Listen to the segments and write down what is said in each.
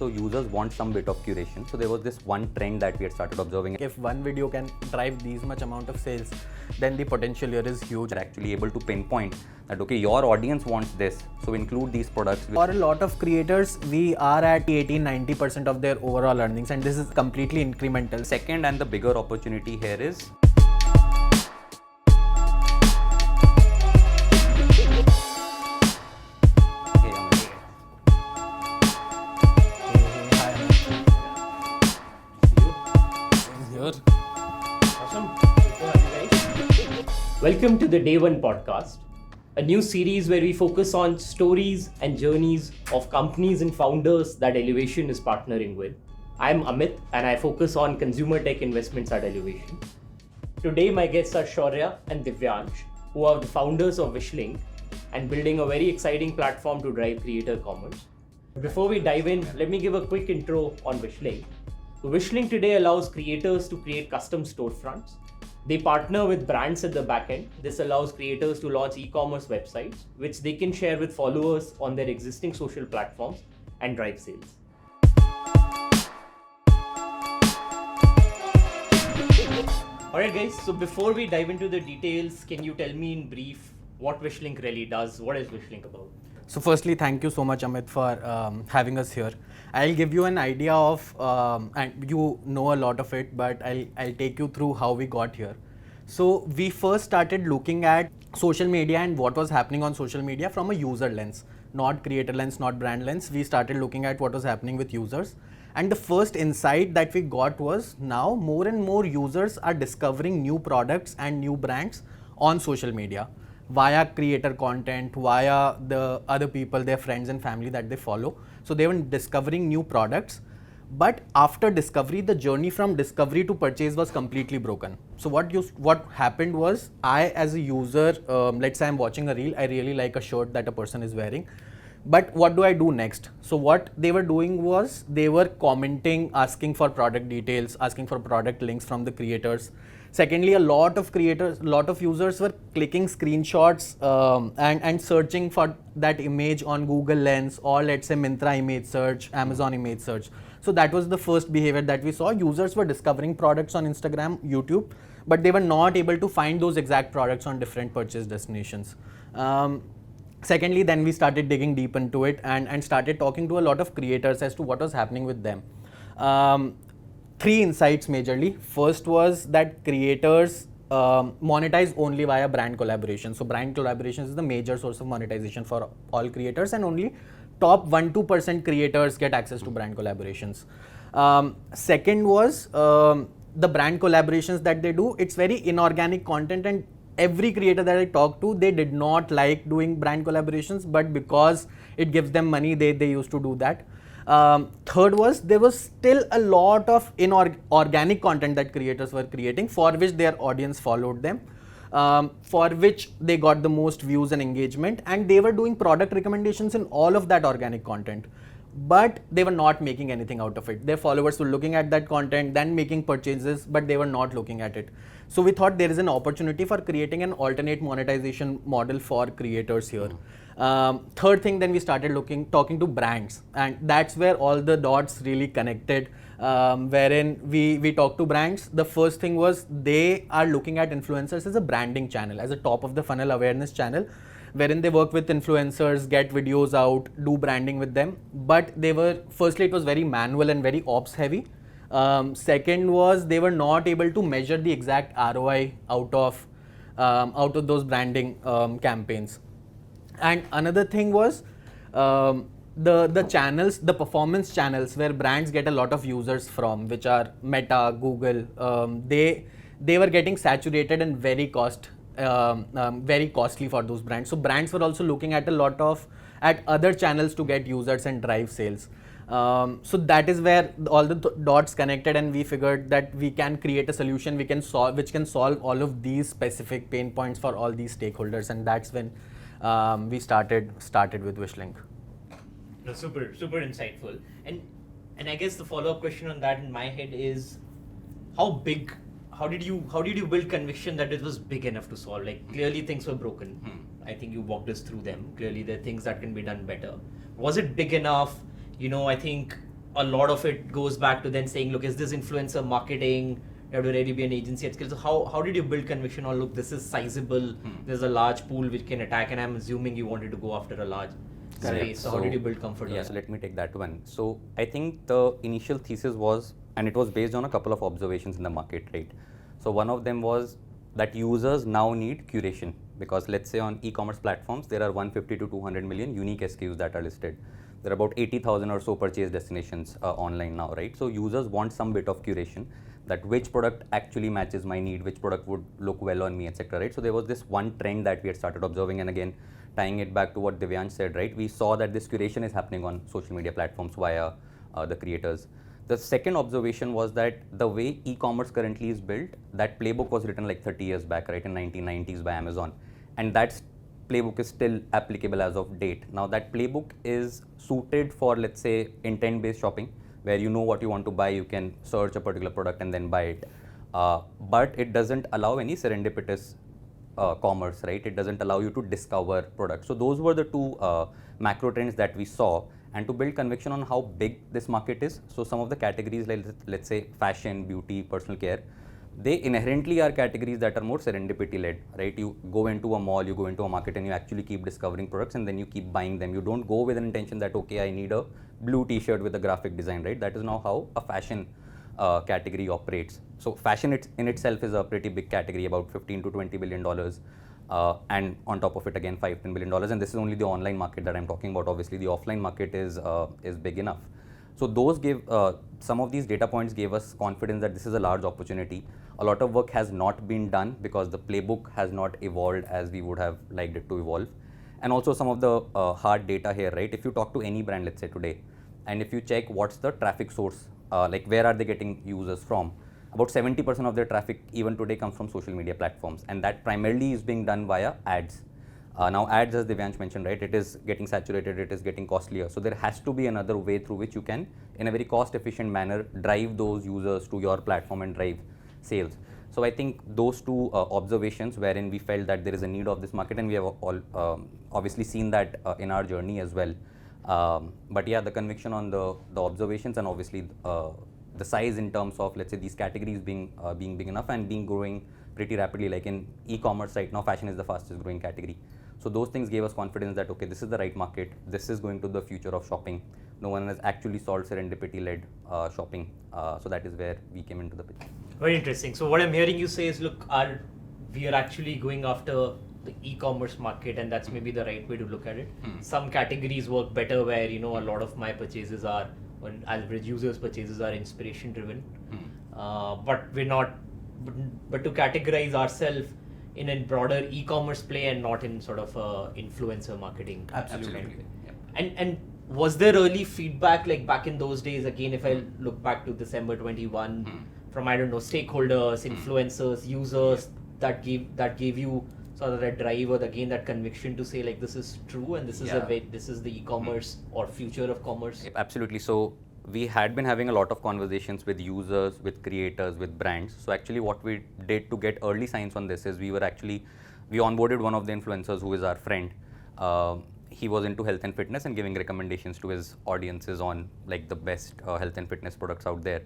also users want some bit of curation. So there was this one trend that we had started observing. If one video can drive these much amount of sales, then the potential here is huge. They're actually able to pinpoint that, okay, your audience wants this, so include these products. For a lot of creators, we are at 80-90% of their overall earnings, and this is completely incremental. Second, and the bigger opportunity here is Welcome to the DayOne podcast, a new series where we focus on stories and journeys of companies and founders that Elevation is partnering with. I'm Amit and I focus on consumer tech investments at Elevation. Today my guests are Shaurya and Divyansh, who are the founders of Wishlink and building a very exciting platform to drive creator commerce. Before we dive in, let me give a quick intro on Wishlink. Wishlink Today allows creators to create custom storefronts. They partner with brands at the backend. This allows creators to launch e-commerce websites, which they can share with followers on their existing social platforms and drive sales. Alright guys, so before we dive into the details, can you tell me in brief what Wishlink really does? What is Wishlink about? So firstly, thank you so much, Amit, for having us here. I'll give you an idea of, and you know a lot of it, but I'll take you through how we got here. So we first started looking at social media and what was happening on social media from a user lens, not creator lens, not brand lens. We started looking at what was happening with users. And the first insight that we got was now more and more users are discovering new products and new brands on social media via creator content, via the other people, their friends and family that they follow. So they were discovering new products. But after discovery, the journey from discovery to purchase was completely broken. So what happened was, I as a user, let's say I'm watching a reel, I really like a shirt that a person is wearing. But what do I do next? So what they were doing was they were commenting, asking for product details, asking for product links from the creators. Secondly, a lot of users were clicking screenshots and searching for that image on Google Lens or let's say Myntra image search, Amazon image search. So that was the first behavior that we saw. Users were discovering products on Instagram, YouTube, but they were not able to find those exact products on different purchase destinations. Secondly, then we started digging deep into it and started talking to a lot of creators as to what was happening with them. Three insights majorly. First was that creators monetize only via brand collaboration. So brand collaboration is the major source of monetization for all creators, and only top 1-2% creators get access to brand collaborations. Second was the brand collaborations that they do. It's very inorganic content, and every creator that I talked to, they did not like doing brand collaborations, but because it gives them money, they used to do that. Third was there was still a lot of inorganic content that creators were creating, for which their audience followed them, for which they got the most views and engagement, and they were doing product recommendations in all of that organic content. But they were not making anything out of it. Their followers were looking at that content, then making purchases, but they were not looking at it. So we thought there is an opportunity for creating an alternate monetization model for creators here. Third thing, then we started talking to brands, and that's where all the dots really connected, wherein we talked to brands. The first thing was they are looking at influencers as a branding channel, as a top of the funnel awareness channel, wherein they work with influencers, get videos out, do branding with them. But firstly, it was very manual and very ops heavy. Second was they were not able to measure the exact ROI out of those branding campaigns. And another thing was the channels, the performance channels where brands get a lot of users from, which are Meta, Google. They were getting saturated and very costly for those brands. So brands were also looking at at other channels to get users and drive sales. So that is where all the dots connected, and we figured that we can create a solution which can solve all of these specific pain points for all these stakeholders, and that's when we started with Wishlink. No, super insightful. And I guess the follow-up question on that in my head is, how did you build conviction that it was big enough to solve? Like, clearly things were broken. I think you walked us through them. Clearly there are things that can be done better. Was it big enough? I think a lot of it goes back to then saying, look, is this influencer marketing? You have to really be an agency at scale. So how did you build conviction on, look, this is sizable, there's a large pool which can attack, and I'm assuming you wanted to go after a large space. So how did you build comfort on Yeah, that? so let me take that one. So I think the initial thesis was, and it was based on a couple of observations in the market, right? So one of them was that users now need curation, because let's say on e-commerce platforms, there are 150 to 200 million unique SKUs that are listed. There are about 80,000 or so purchase destinations online now, right? So users want some bit of curation, that which product actually matches my need, which product would look well on me, etc. Right? So there was this one trend that we had started observing, and again, tying it back to what Divyansh said, right? We saw that this curation is happening on social media platforms via the creators. The second observation was that the way e-commerce currently is built, that playbook was written like 30 years back, right, in 1990s by Amazon, and that playbook is still applicable as of date. Now that playbook is suited for, let's say, intent-based shopping, where you know what you want to buy, you can search a particular product and then buy it. But it doesn't allow any serendipitous commerce, right? It doesn't allow you to discover products. So those were the two macro trends that we saw. And to build conviction on how big this market is, so some of the categories like, let's say, fashion, beauty, personal care, they inherently are categories that are more serendipity led, right? You go into a mall, you go into a market, and you actually keep discovering products, and then you keep buying them. You don't go with an intention that, okay, I need a blue t-shirt with a graphic design, right? That is now how a fashion category operates. So fashion in itself is a pretty big category, about 15 to 20 billion dollars. And on top of it, again, $5-10 billion. And this is only the online market that I'm talking about. Obviously, the offline market is big enough. So those gave, some of these data points gave us confidence that this is a large opportunity. A lot of work has not been done because the playbook has not evolved as we would have liked it to evolve. And also some of the hard data here, right? If you talk to any brand, let's say today, and if you check what's the traffic source, like where are they getting users from, about 70% of their traffic even today comes from social media platforms, and that primarily is being done via ads. Now ads, as Divyansh mentioned, right, it is getting saturated, it is getting costlier. So there has to be another way through which you can, in a very cost efficient manner, drive those users to your platform and drive sales. So I think those two observations wherein we felt that there is a need of this market, and we have all obviously seen that in our journey as well. But yeah, the conviction on the observations, and obviously the size in terms of, let's say, these categories being big enough and being growing pretty rapidly, like in e-commerce right now, fashion is the fastest growing category. So those things gave us confidence that, okay, this is the right market, this is going to the future of shopping. No one has actually solved serendipity-led shopping. So that is where we came into the picture. Very interesting. So what I'm hearing you say is, look, we are actually going after the e-commerce market, and that's maybe the right way to look at it. Some categories work better where, a lot of my purchases are, or average users' purchases are inspiration driven. But we're not, but to categorize ourselves in a broader e-commerce play and not in sort of influencer marketing. Absolutely. Yep. And was there early feedback, like back in those days, again, if I look back to December 21, from, I don't know, stakeholders, influencers, users, that gave you sort of that drive or again that conviction to say, like, this is true and this is a way, this is the e-commerce or future of commerce? Yep, absolutely. So we had been having a lot of conversations with users, with creators, with brands. So actually what we did to get early signs on this is we onboarded one of the influencers who is our friend. He was into health and fitness and giving recommendations to his audiences on like the best health and fitness products out there.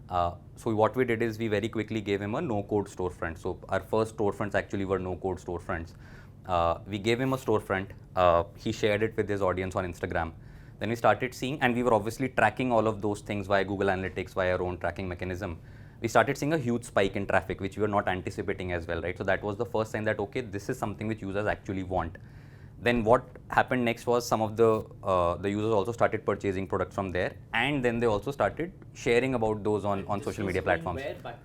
So what we did is we very quickly gave him a no-code storefront. So our first storefronts actually were no-code storefronts. We gave him a storefront. He shared it with his audience on Instagram. Then we started seeing, and we were obviously tracking all of those things via Google Analytics, via our own tracking mechanism. We started seeing a huge spike in traffic, which we were not anticipating as well, right? So that was the first sign that, okay, this is something which users actually want. Then what happened next was some of the users also started purchasing products from there, and then they also started sharing about those on social media platforms.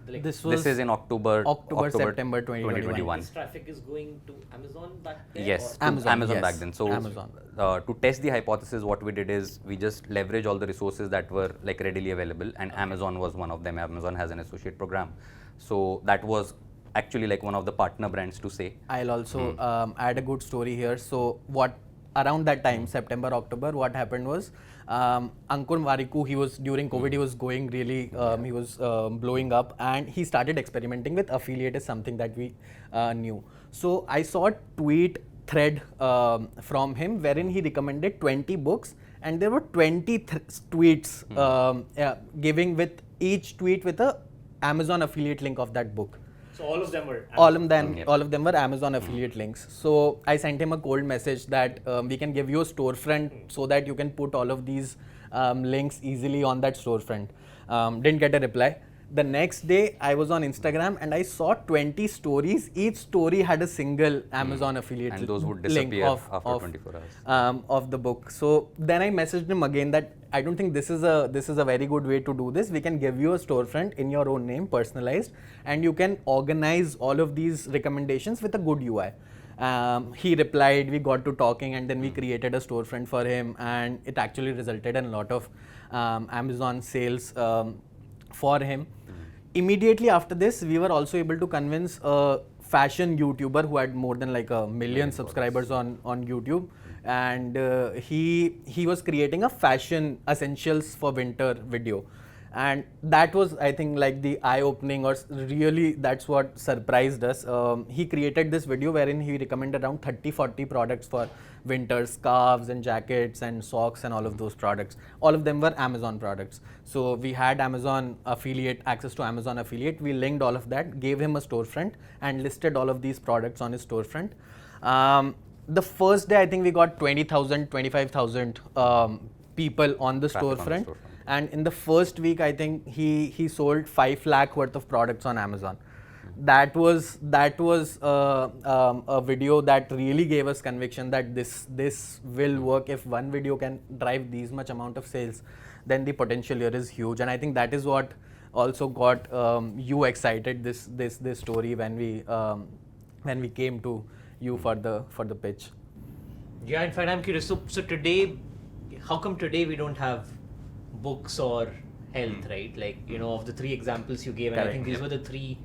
This is in October, September 2021. This traffic is going to Amazon back then? Yes, to Amazon Amazon yes. back then. So Amazon. To test the hypothesis, what we did is we just leverage all the resources that were like readily available, and Amazon was one of them. Amazon has an associate program. So that was actually like one of the partner brands to say. I'll also add a good story here. So around that time, September, October, what happened was Ankur Warikoo, he was during COVID, he was going really, he was blowing up, and he started experimenting with affiliate is something that we knew. So I saw a tweet thread from him wherein he recommended 20 books and there were 20 tweets giving with each tweet with a Amazon affiliate link of that book. So all of them were All of them were Amazon affiliate links. So I sent him a cold message that we can give you a storefront so that you can put all of these links easily on that storefront. Didn't get a reply. The next day I was on Instagram and I saw 20 stories. Each story had a single Amazon affiliate and those would link disappear after 24 hours of the book. So then I messaged him again that I don't think this is a very good way to do this. We can give you a storefront in your own name, personalized, and you can organize all of these recommendations with a good UI. He replied, we got to talking, and then we created a storefront for him, and it actually resulted in a lot of Amazon sales for him. Immediately after this, we were also able to convince a fashion YouTuber who had more than like 1 million subscribers on YouTube, and he was creating a fashion essentials for winter video, and that was, I think, like the eye-opening, or really that's what surprised us. He created this video wherein he recommended around 30-40 products for winter, scarves and jackets and socks and all of those products. All of them were Amazon products. So we had Amazon affiliate, access to Amazon affiliate. We linked all of that, gave him a storefront and listed all of these products on his storefront. The first day, I think we got 20,000, 25,000 people on the storefront. And in the first week, I think he sold 5 lakh worth of products on Amazon. That was a video that really gave us conviction that this will work. If one video can drive these much amount of sales, then the potential here is huge. And I think that is what also got you excited, this story, when we came to you for the pitch. Yeah, in fact, I'm curious. So today, how come today we don't have books or health, right? Like, of the 3 examples you gave, and I think these were the 3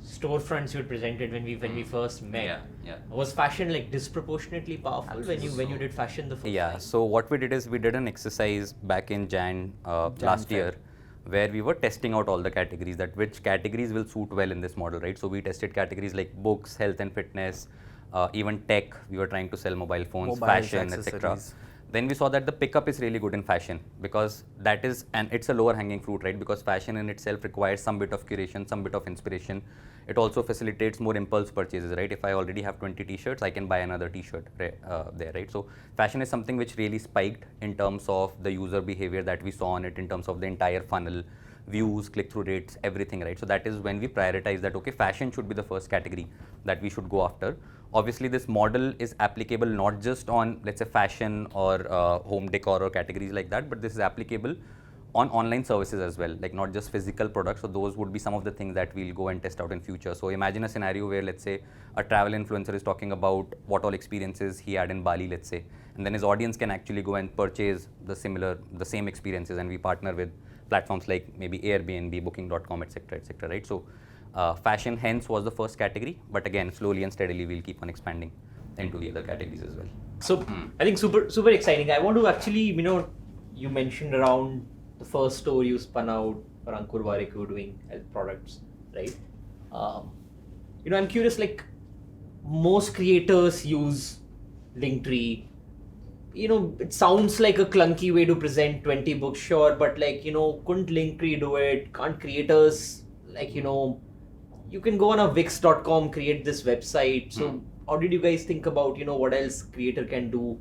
storefronts you had presented when we first met. Yeah. Was fashion like disproportionately powerful when you did fashion the first time? Yeah, so what we did is we did an exercise back in Jan last year, where we were testing out all the categories, that which categories will suit well in this model, right? So we tested categories like books, health and fitness, even tech. We were trying to sell mobile phones, fashion, etc. Then we saw that the pickup is really good in fashion, because that is, and it's a lower hanging fruit, right? Because fashion in itself requires some bit of curation, some bit of inspiration. It also facilitates more impulse purchases, right? If I already have 20 t-shirts, I can buy another t-shirt there, right? So fashion is something which really spiked in terms of the user behavior that we saw on it, in terms of the entire funnel, views, click-through rates, everything, right? So that is when we prioritize that, okay, fashion should be the first category that we should go after. Obviously, this model is applicable not just on, let's say, fashion or home decor or categories like that, but this is applicable on online services as well, like not just physical products. So those would be some of the things that we'll go and test out in future. So imagine a scenario where, let's say, a travel influencer is talking about what all experiences he had in Bali, let's say, and then his audience can actually go and purchase the same experiences, and we partner with platforms like maybe Airbnb, Booking.com, etc., right? So fashion hence was the first category, but again, slowly and steadily we'll keep on expanding into the other categories as well. So I think super exciting. I want to actually, you mentioned around the first store you spun out for Ankur, Warikoo, doing health products, right? I'm curious, like, most creators use Linktree. It sounds like a clunky way to present 20 books, sure, but like, couldn't Linktree do it? Can't creators, like, you can go on a Wix.com, create this website. So how did you guys think about, what else creator can do?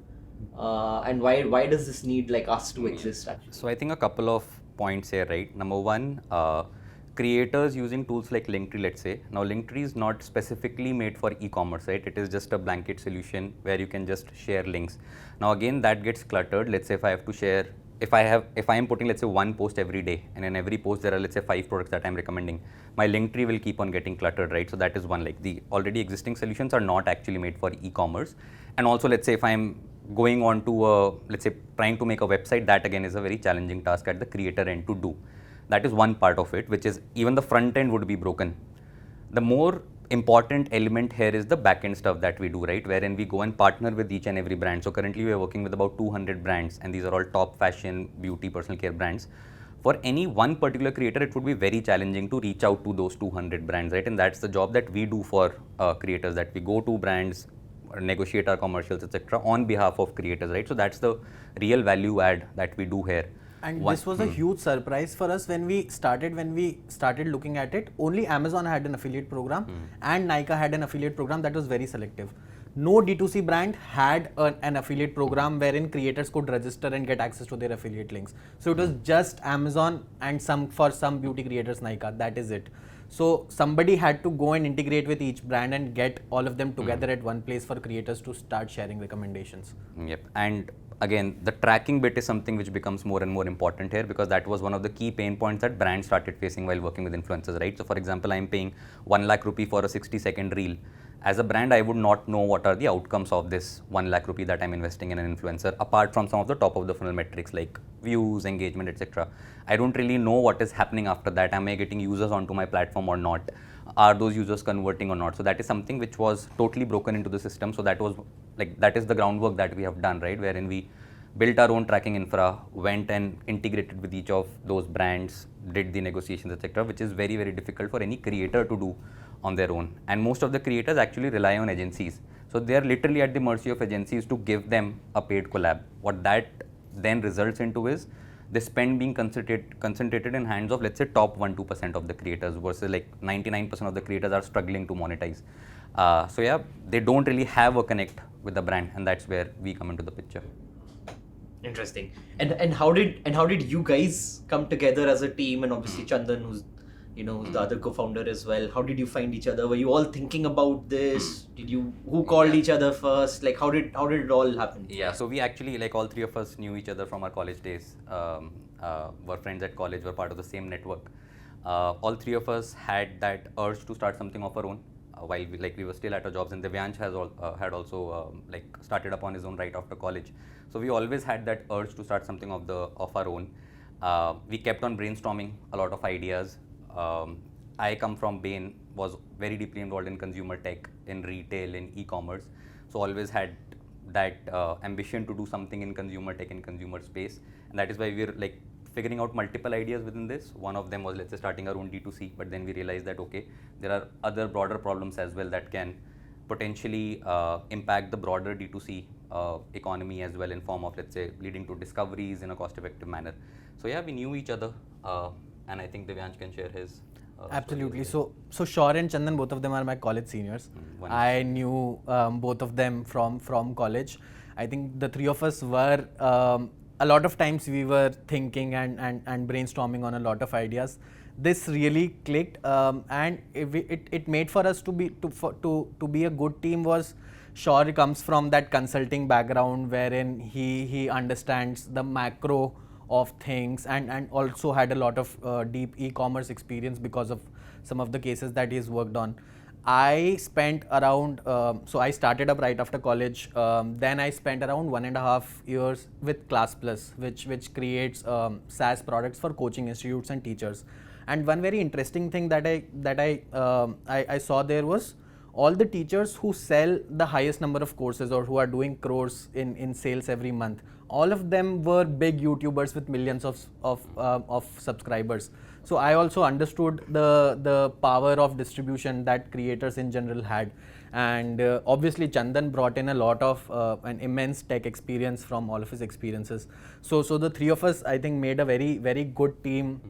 And why does this need like us to exist actually? So I think a couple of points here, right? Number one, creators using tools like Linktree, let's say. Now Linktree is not specifically made for e-commerce, right? It is just a blanket solution where you can just share links. Now again, that gets cluttered. Let's say if I have to share, if I am putting, let's say, one post every day, and in every post there are, let's say, 5 products that I'm recommending, my Linktree will keep on getting cluttered, right? So that is one, like the already existing solutions are not actually made for e-commerce. And also, let's say if I'm going on to let's say trying to make a website, that again is a very challenging task at the creator end to do. That is one part of it, which is even the front end would be broken. The more important element here is the backend stuff that we do, right? Wherein we go and partner with each and every brand. So currently we are working with about 200 brands, and these are all top fashion, beauty, personal care brands. For any one particular creator, it would be very challenging to reach out to those 200 brands, right? And that's the job that we do for creators, that we go to brands, negotiate our commercials, etc., on behalf of creators, right? So that's the real value add that we do here. And this was a huge surprise for us when we started looking at it. Only Amazon had an affiliate program and Nykaa had an affiliate program that was very selective. No D2C brand had an affiliate program wherein creators could register and get access to their affiliate links. So it was just Amazon and for some beauty creators Nykaa, that is it. So somebody had to go and integrate with each brand and get all of them together at one place for creators to start sharing recommendations. Yep. And again, the tracking bit is something which becomes more and more important here, because that was one of the key pain points that brands started facing while working with influencers, right? So for example, I'm paying 1 lakh rupee for a 60-second reel. As a brand, I would not know what are the outcomes of this 1 lakh rupee that I'm investing in an influencer, apart from some of the top of the funnel metrics like views, engagement, etc. I don't really know what is happening after that. Am I getting users onto my platform or not? Are those users converting or not? So that is something which was totally broken into the system. So that was like, that is the groundwork that we have done, right? Wherein we built our own tracking infra, went and integrated with each of those brands, did the negotiations, etc., which is very, very difficult for any creator to do on their own. And most of the creators actually rely on agencies. So they are literally at the mercy of agencies to give them a paid collab. What that then results into is the spend being concentrated in hands of, let's say, top 1-2% of the creators, versus like 99% of the creators are struggling to monetize. So yeah, they don't really have a connect with the brand, and that's where we come into the picture. Interesting. And how did you guys come together as a team? And obviously Chandan, who's the other co-founder as well. How did you find each other? Were you all thinking about this? Who called each other first? Like how did it all happen? Yeah, so we actually, like, all three of us knew each other from our college days. Were friends at college, were part of the same network. All three of us had that urge to start something of our own while we were still at our jobs, and Divyansh had also started up on his own right after college. So we always had that urge to start something of our own. We kept on brainstorming a lot of ideas. I come from Bain, was very deeply involved in consumer tech, in retail, in e-commerce. So always had that ambition to do something in consumer tech, in consumer space. And that is why we're like figuring out multiple ideas within this. One of them was, let's say, starting our own D2C, but then we realized that, okay, there are other broader problems as well that can potentially impact the broader D2C economy as well, in form of, let's say, leading to discoveries in a cost-effective manner. So yeah, we knew each other. And I think Divyansh can share his. Absolutely. So Shaurya and Chandan, both of them are my college seniors. I knew both of them from college. I think the three of us were, a lot of times we were thinking and brainstorming on a lot of ideas. This really clicked, and it made for us to be a good team. Was Shaurya comes from that consulting background wherein he understands the macro of things, and also had a lot of deep e-commerce experience because of some of the cases that he's worked on. I spent around, so I started up right after college. Then I spent around 1.5 years with Class Plus, which creates SaaS products for coaching institutes and teachers. And one very interesting thing that I saw there was all the teachers who sell the highest number of courses or who are doing crores in sales every month, all of them were big YouTubers with millions of subscribers. So I also understood the power of distribution that creators in general had. And obviously Chandan brought in a lot of an immense tech experience from all of his experiences. So the three of us, I think, made a very, very good team.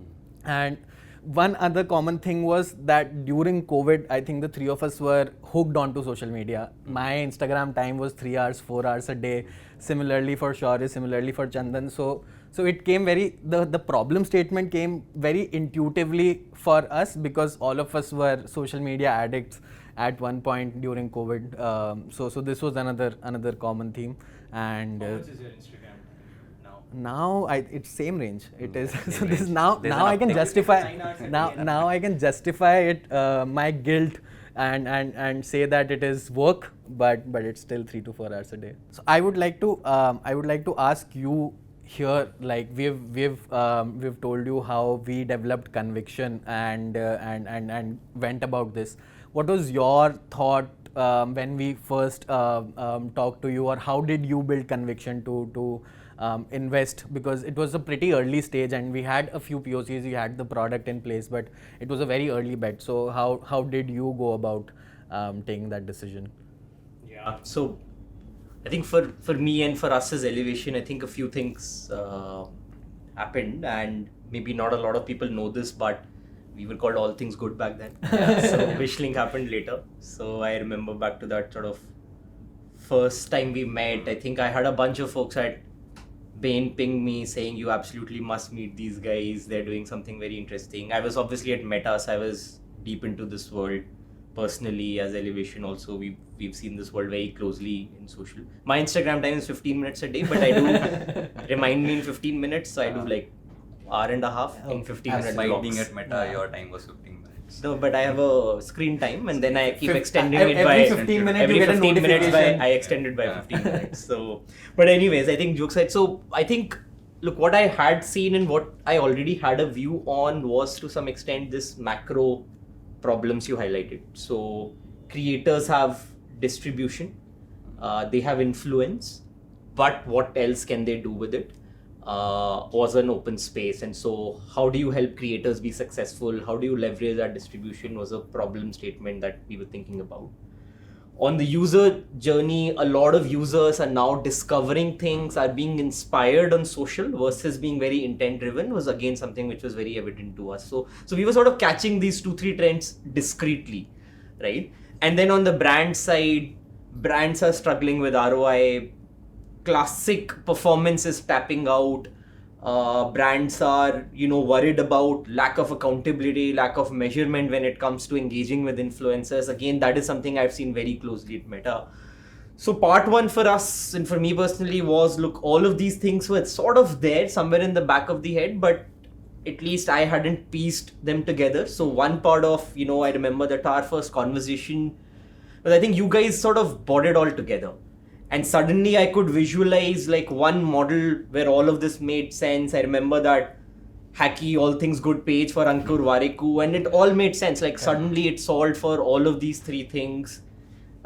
And one other common thing was that during COVID, I think the three of us were hooked onto social media. My Instagram time was 3 hours, 4 hours a day. Similarly for Shaurya, similarly for Chandan. So it came the problem statement came very intuitively for us, because all of us were social media addicts at one point during COVID. So this was another common theme. And how much is your Instagram now? It's same range. It is. So this now I can justify now I can justify it, my guilt, and say that it is work, but it's still 3 to 4 hours a day. So I would like to ask you here, like we've told you how we developed conviction and went about this. What was your thought when we first talked to you, or how did you build conviction to invest? Because it was a pretty early stage and we had a few POCs, we had the product in place, but it was a very early bet. So how did you go about taking that decision? Yeah, Yeah. So I think for me and for us as Elevation, I think a few things happened, and maybe not a lot of people know this, but we were called All Things Good back then. So Wishlink happened later. So I remember back to that sort of first time we met. I think I had a bunch of folks at Bain ping me saying you absolutely must meet these guys. They're doing something very interesting. I was obviously at Meta, so I was deep into this world. Personally, as Elevation also, we've seen this world very closely in social. My Instagram time is 15 minutes a day, but I do remind me in 15 minutes, so I do like hour and a half in 15 minute Despite blocks. being at Meta, your time was 15 minutes. No, but I have a screen time, and then I keep extending it every by 15 minutes every you get a 15 minutes notification. I extend it by 15 minutes. So, but anyways, I think jokes aside. So I think, look, what I had seen and what I already had a view on was to some extent this macro problems you highlighted. So creators have distribution, they have influence, but what else can they do with it? Was an open space, and so how do you help creators be successful? How do you leverage that distribution was a problem statement that we were thinking about. On the user journey, a lot of users are now discovering things, are being inspired on social versus being very intent driven was again something which was very evident to us. So we were sort of catching these 2-3 trends discreetly, right? And then on the brand side, brands are struggling with ROI, classic performance is tapping out, brands are worried about lack of accountability, lack of measurement when it comes to engaging with influencers. Again, that is something I've seen very closely at Meta. So part one for us and for me personally was, look, all of these things were sort of there somewhere in the back of the head, but at least I hadn't pieced them together. So one part of, I remember that our first conversation was, I think you guys sort of brought it all together. And suddenly I could visualize like one model where all of this made sense. I remember that hacky all things good page for Ankur, Warikoo, and it all made sense. Like suddenly it solved for all of these three things.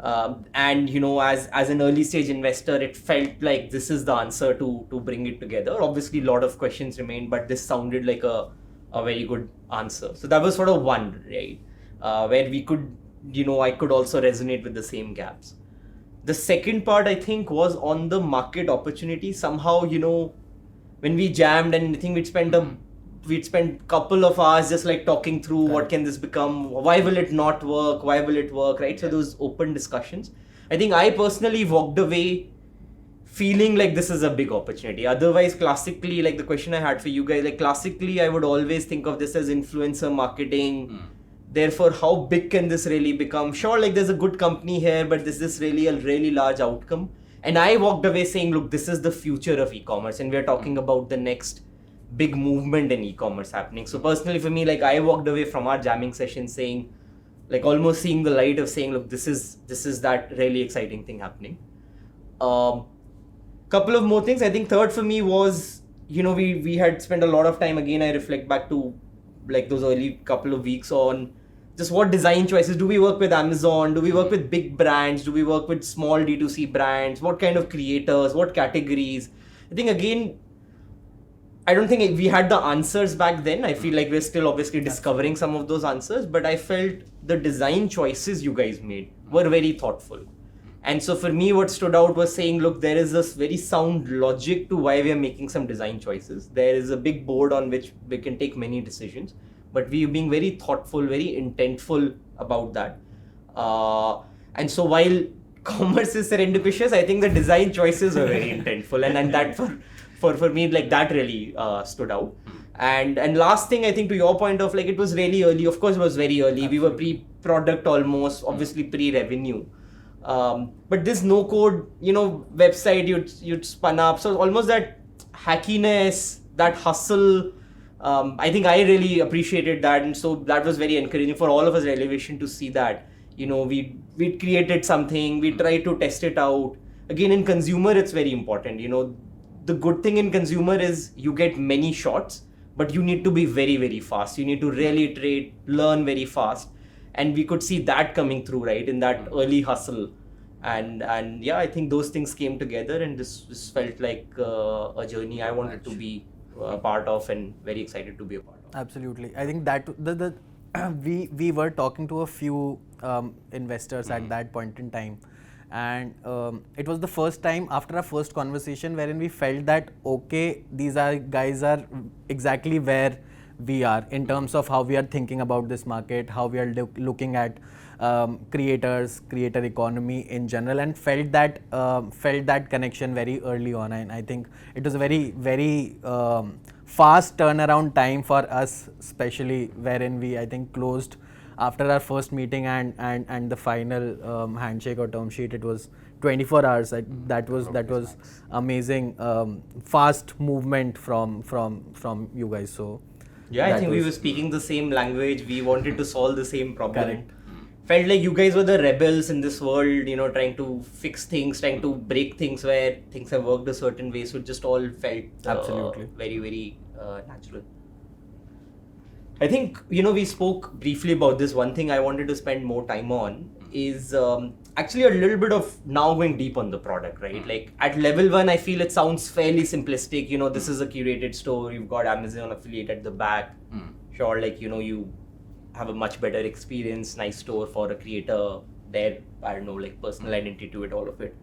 And as an early stage investor, it felt like this is the answer to bring it together. Obviously a lot of questions remained, but this sounded like a very good answer. So that was sort of one, right? Where we could, I could also resonate with the same gaps. The second part, I think, was on the market opportunity. Somehow, when we jammed, and I think we'd spent a couple of hours just like talking through what can this become, why will it not work, why will it work, right? So those open discussions. I think I personally walked away feeling like this is a big opportunity. Otherwise, classically, like the question I had for you guys, like classically, I would always think of this as influencer marketing. Therefore, how big can this really become? Sure, like there's a good company here, but is this really a really large outcome? And I walked away saying, look, this is the future of e-commerce, and we're talking about the next big movement in e-commerce happening. So personally for me, like I walked away from our jamming session saying, like almost seeing the light of saying, look, this is that really exciting thing happening. Couple of more things. I think third for me was, we had spent a lot of time, again, I reflect back to like those early couple of weeks on just what design choices. Do we work with Amazon? Do we work with big brands? Do we work with small D2C brands? What kind of creators? What categories? I think again, I don't think we had the answers back then. I feel like we're still obviously discovering some of those answers, but I felt the design choices you guys made were very thoughtful. And so for me, what stood out was saying, look, there is this very sound logic to why we are making some design choices. There is a big board on which we can take many decisions, but we are being very thoughtful, very intentful about that. And so while commerce is serendipitous, I think the design choices are very intentful, and that for me, like that really stood out. And last thing, I think to your point of like, it was really early. Of course, it was very early. We were pre-product almost, obviously pre-revenue. But this no-code, website you'd spun up. So almost that hackiness, that hustle. I think I really appreciated that, and so that was very encouraging for all of us at Elevation to see that. We created something. We tried to test it out. Again, in consumer, it's very important. The good thing in consumer is you get many shots, but you need to be very, very fast. You need to really iterate, learn very fast. And we could see that coming through, right, in that early hustle. And yeah, I think those things came together, and this felt like a journey I wanted to be a part of, and very excited to be a part of. Absolutely. I think that we were talking to a few investors at that point in time. And it was the first time after our first conversation wherein we felt that okay, these guys are exactly where we are in terms of how we are thinking about this market, how we are looking at creators, creator economy in general, and felt that connection very early on. And I think it was a very fast turnaround time for us, especially wherein we, I think, closed after our first meeting and the final handshake or term sheet. It was 24 hours. That was amazing, fast movement from you guys. So yeah, I think we were speaking the same language. We wanted to solve the same problem. Correct. Felt like you guys were the rebels in this world, trying to fix things, trying to break things where things have worked a certain way. So it just all felt absolutely very, very natural. I think, we spoke briefly about this. One thing I wanted to spend more time on is actually a little bit of now going deep on the product, right? Like at level 1, I feel it sounds fairly simplistic. This is a curated store. You've got Amazon affiliate at the back. Sure, like, you have a much better experience, nice store for a creator there. I don't know, like personal identity to it, all of it.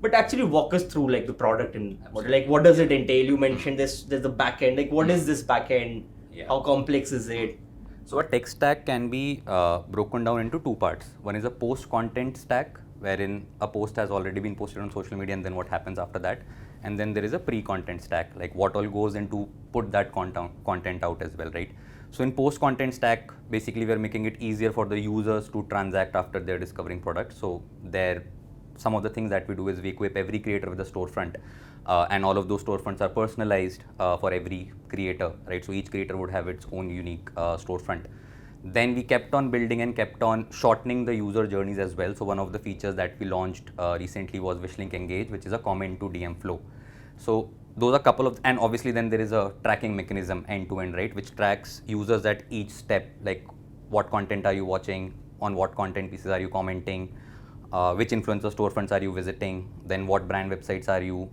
But actually walk us through like the product and what does it entail? You mentioned there's the backend. Like what is this backend? Yeah. How complex is it? So a tech stack can be broken down into two parts. One is a post content stack, wherein a post has already been posted on social media and then what happens after that. And then there is a pre-content stack, like what all goes into put that content out as well, right? So in post content stack, basically we're making it easier for the users to transact after they're discovering products. So some of the things that we do is we equip every creator with a storefront. And all of those storefronts are personalized for every creator, right? So each creator would have its own unique storefront. Then we kept on building and kept on shortening the user journeys as well. So one of the features that we launched recently was Wishlink Engage, which is a comment to DM flow. So those are a couple of, and obviously then there is a tracking mechanism end to end, right? Which tracks users at each step, like what content are you watching, on what content pieces are you commenting, which influencer storefronts are you visiting, then what brand websites are you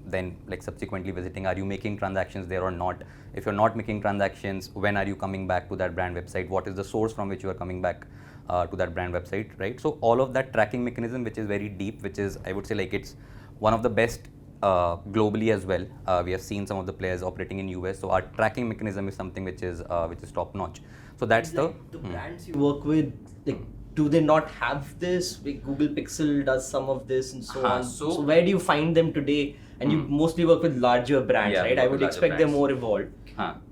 then like subsequently visiting, are you making transactions there or not, if you're not making transactions, when are you coming back to that brand website, what is the source from which you are coming back to that brand website, right? So all of that tracking mechanism, which is very deep, which is, I would say, like it's one of the best globally as well. We have seen some of the players operating in US, so our tracking mechanism is something which is top notch. So that's the brands you work with, like, do they not have this? Like Google Pixel does some of this and so on. So where do you find them today? And you mostly work with larger brands, right? I would expect they're more evolved.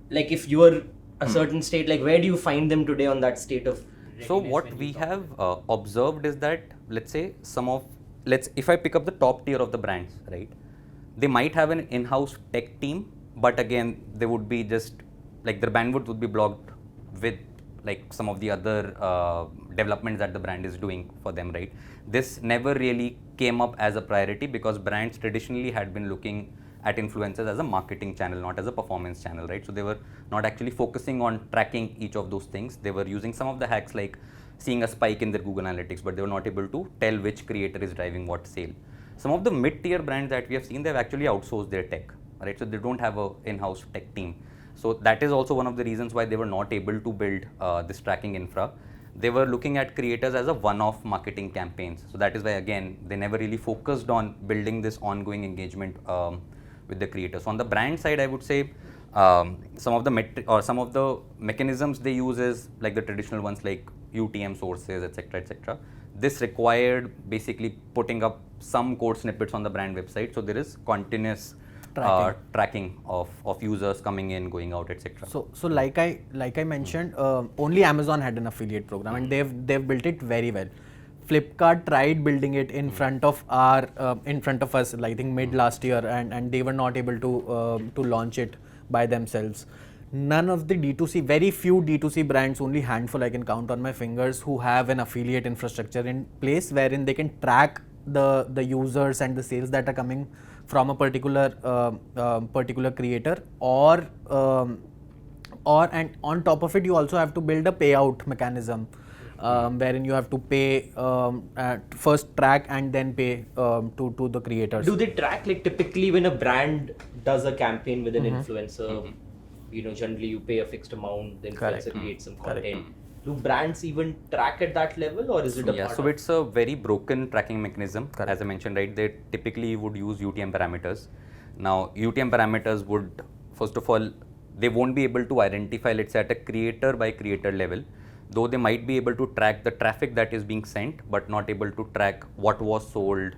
Like if you're a certain state, like where do you find them today on that state of? So what we have observed is that, let's say if I pick up the top tier of the brands, right? They might have an in-house tech team, but again, they would be just like their bandwidth would be blocked with like some of the other developments that the brand is doing for them, right? This never really came up as a priority because brands traditionally had been looking at influencers as a marketing channel, not as a performance channel, right? So they were not actually focusing on tracking each of those things. They were using some of the hacks like seeing a spike in their Google Analytics, but they were not able to tell which creator is driving what sale. Some of the mid-tier brands that we have seen, they've actually outsourced their tech, right? So they don't have an in-house tech team. So that is also one of the reasons why they were not able to build this tracking infra. They were looking at creators as a one-off marketing campaigns. So that is why, again, they never really focused on building this ongoing engagement with the creators. So on the brand side, I would say some of the mechanisms they use is like the traditional ones like UTM sources, etc., etc. This required basically putting up some code snippets on the brand website. So there is continuous tracking of users coming in, going out, etc. So like I mentioned, only Amazon had an affiliate program, and they've built it very well. Flipkart tried building it in front of us, like I think mid last year, and they were not able to launch it by themselves. None of the D2C, very few D2C brands, only handful I can count on my fingers, who have an affiliate infrastructure in place wherein they can track the users and the sales that are coming from a particular creator, or and on top of it you also have to build a payout mechanism wherein you have to pay first track and then pay to the creators. Do they track, like typically when a brand does a campaign with an influencer, generally you pay a fixed amount, the influencer creates some content. Do brands even track at that level, or is it a Yeah, part so of- it's a very broken tracking mechanism. Correct. As I mentioned, right? They typically would use UTM parameters. Now, UTM parameters would, first of all, they won't be able to identify, let's say, at a creator by creator level, though they might be able to track the traffic that is being sent, but not able to track what was sold,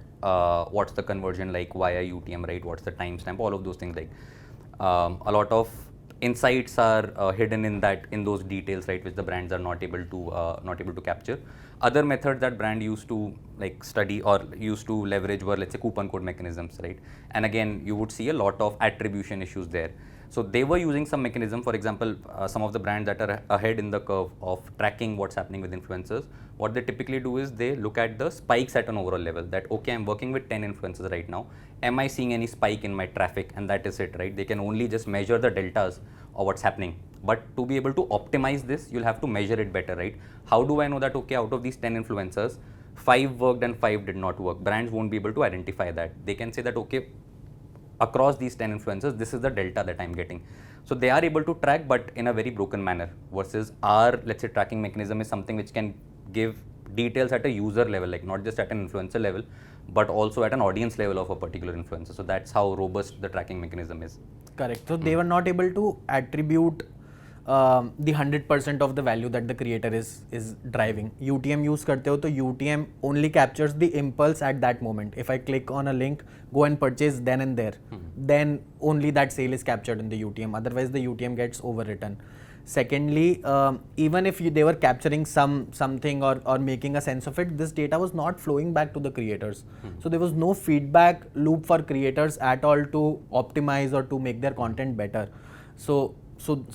what's the conversion like via UTM, right? What's the timestamp, all of those things. Like a lot of insights are hidden in those details, right, which the brands are not able to capture. Other methods that brand used to like study or used to leverage were, let's say, coupon code mechanisms, right? And again, you would see a lot of attribution issues there. So they were using some mechanism. For example, some of the brands that are ahead in the curve of tracking what's happening with influencers, what they typically do is they look at the spikes at an overall level. That okay, I'm working with 10 influencers right now. Am I seeing any spike in my traffic? And that is it, right? They can only just measure the deltas of what's happening. But to be able to optimize this, you'll have to measure it better, right? How do I know that okay, out of these 10 influencers, 5 worked and 5 did not work? Brands won't be able to identify that. They can say that okay, across these 10 influencers, this is the delta that I'm getting. So they are able to track, but in a very broken manner, versus our, let's say, tracking mechanism is something which can give details at a user level, like not just at an influencer level, but also at an audience level of a particular influencer. So that's how robust the tracking mechanism is. Correct. So they were not able to attribute the 100% of the value that the creator is driving. UTM use करते हो तो UTM only captures the impulse at that moment. If I click on a link, go and purchase then and there, then only that sale is captured in the UTM. Otherwise, the UTM gets overwritten. Secondly, even if they were capturing something or making a sense of it, this data was not flowing back to the creators. So there was no feedback loop for creators at all to optimize or to make their content better. So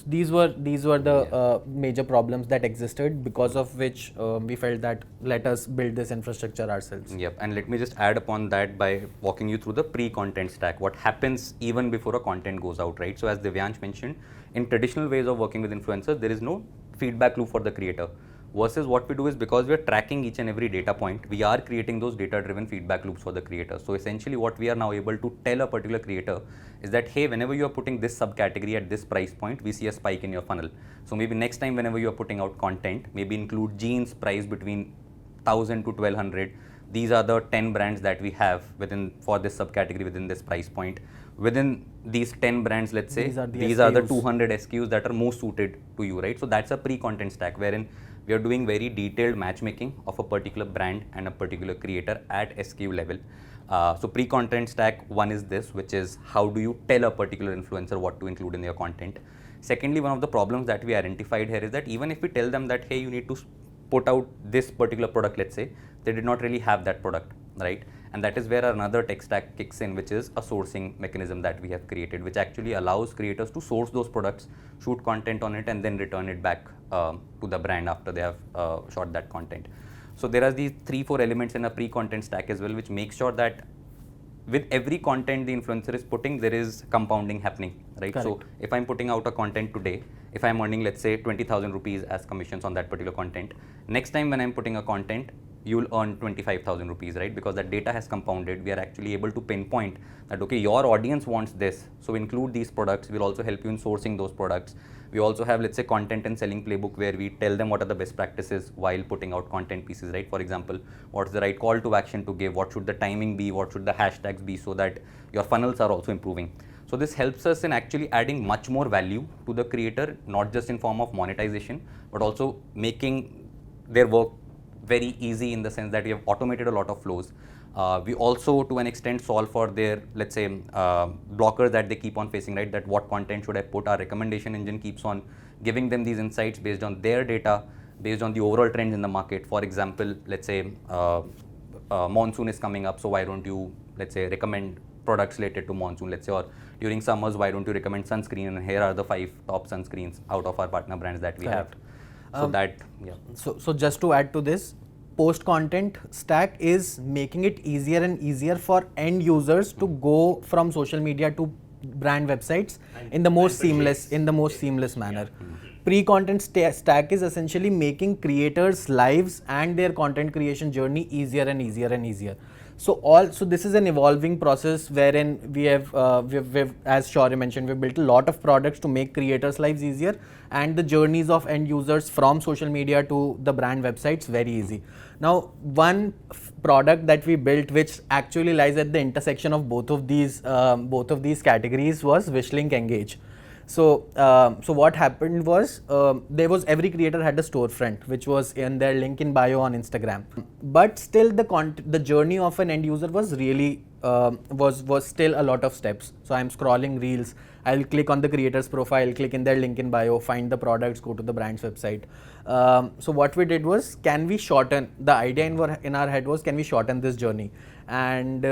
these were the major problems that existed, because of which we felt that let us build this infrastructure ourselves. Yep, and let me just add upon that by walking you through the pre-content stack. What happens even before a content goes out, right? So as Divyansh mentioned, in traditional ways of working with influencers, there is no feedback loop for the creator. Versus what we do is, because we are tracking each and every data point, we are creating those data-driven feedback loops for the creator. So essentially what we are now able to tell a particular creator is that, hey, whenever you are putting this subcategory at this price point, we see a spike in your funnel. So maybe next time whenever you are putting out content, maybe include jeans price between 1000 to 1200. These are the 10 brands that we have for this subcategory within this price point. Within these 10 brands, let's say, these are the 200 SKUs that are most suited to you, right? So that's a pre-content stack wherein we are doing very detailed matchmaking of a particular brand and a particular creator at SKU level. So pre-content stack one is this, which is how do you tell a particular influencer what to include in your content. Secondly, one of the problems that we identified here is that even if we tell them that, hey, you need to put out this particular product, let's say, they did not really have that product, right? And that is where another tech stack kicks in, which is a sourcing mechanism that we have created, which actually allows creators to source those products, shoot content on it, and then return it back to the brand after they have shot that content. So there are these 3-4 elements in a pre-content stack as well, which make sure that with every content the influencer is putting, there is compounding happening, right? Correct. So if I'm putting out a content today, if I'm earning, let's say, 20,000 rupees as commissions on that particular content, next time when I'm putting a content, you'll earn 25,000 rupees, right? Because that data has compounded. We are actually able to pinpoint that, okay, your audience wants this, so include these products. We'll also help you in sourcing those products. We also have, let's say, content and selling playbook where we tell them what are the best practices while putting out content pieces, right? For example, what's the right call to action to give? What should the timing be? What should the hashtags be, so that your funnels are also improving? So this helps us in actually adding much more value to the creator, not just in form of monetization, but also making their work very easy in the sense that we have automated a lot of flows. We also, to an extent, solve for their, let's say, blockers that they keep on facing, right? That what content should I put? Our recommendation engine keeps on giving them these insights based on their data, based on the overall trends in the market. For example, let's say monsoon is coming up, so why don't you, let's say, recommend products related to monsoon, let's say, or during summers, why don't you recommend sunscreen? And here are the 5 top sunscreens out of our partner brands that we Correct. have. So just to add to this, post-content stack is making it easier and easier for end users to go from social media to brand websites in the most seamless manner. Pre-content stack is essentially making creators' lives and their content creation journey easier and easier and easier. So this is an evolving process wherein we've as Shaurya mentioned, we've built a lot of products to make creators' lives easier and the journeys of end users from social media to the brand websites very easy. Now, one product that we built which actually lies at the intersection of both of these categories was Wishlink Engage. So what happened was there was every creator had a storefront which was in their link in bio on Instagram, but still the journey of an end user was really was still a lot of steps. So I'm scrolling reels, I'll click on the creator's profile, click in their link in bio, find the products, go to the brand's website. So what we did was, can we shorten, the idea in our head was, can we shorten this journey? And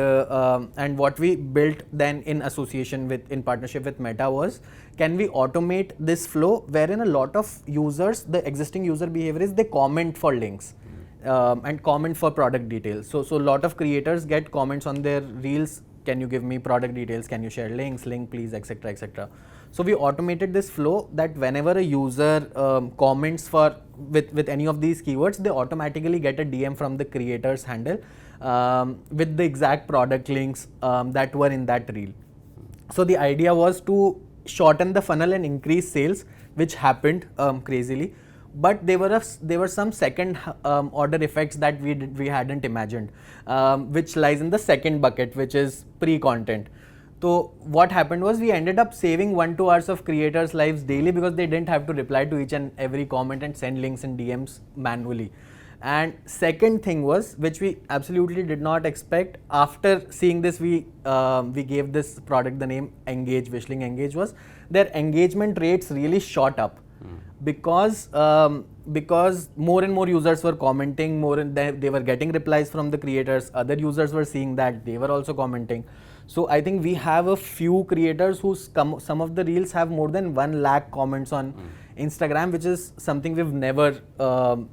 what we built then in association with, in partnership with Meta was, can we automate this flow wherein a lot of users, the existing user behavior is they comment for links and comment for product details. So a lot of creators get comments on their reels, can you give me product details, can you share links, link please, etc, etc. So we automated this flow that whenever a user comments for with any of these keywords, they automatically get a DM from the creator's handle with the exact product links that were in that reel. So the idea was to shorten the funnel and increase sales, which happened crazily. But there were some second order effects that we hadn't imagined, which lies in the second bucket, which is pre-content. So what happened was, we ended up saving 1-2 hours of creators' lives daily because they didn't have to reply to each and every comment and send links and DMs manually. And second thing was, which we absolutely did not expect, after seeing this, we gave this product the name Engage, Wishlink Engage, was their engagement rates really shot up. Because more and more users were commenting, they were getting replies from the creators, other users were seeing that, they were also commenting. So I think we have a few creators whose some of the reels have more than 1 lakh comments on Instagram, which is something we've never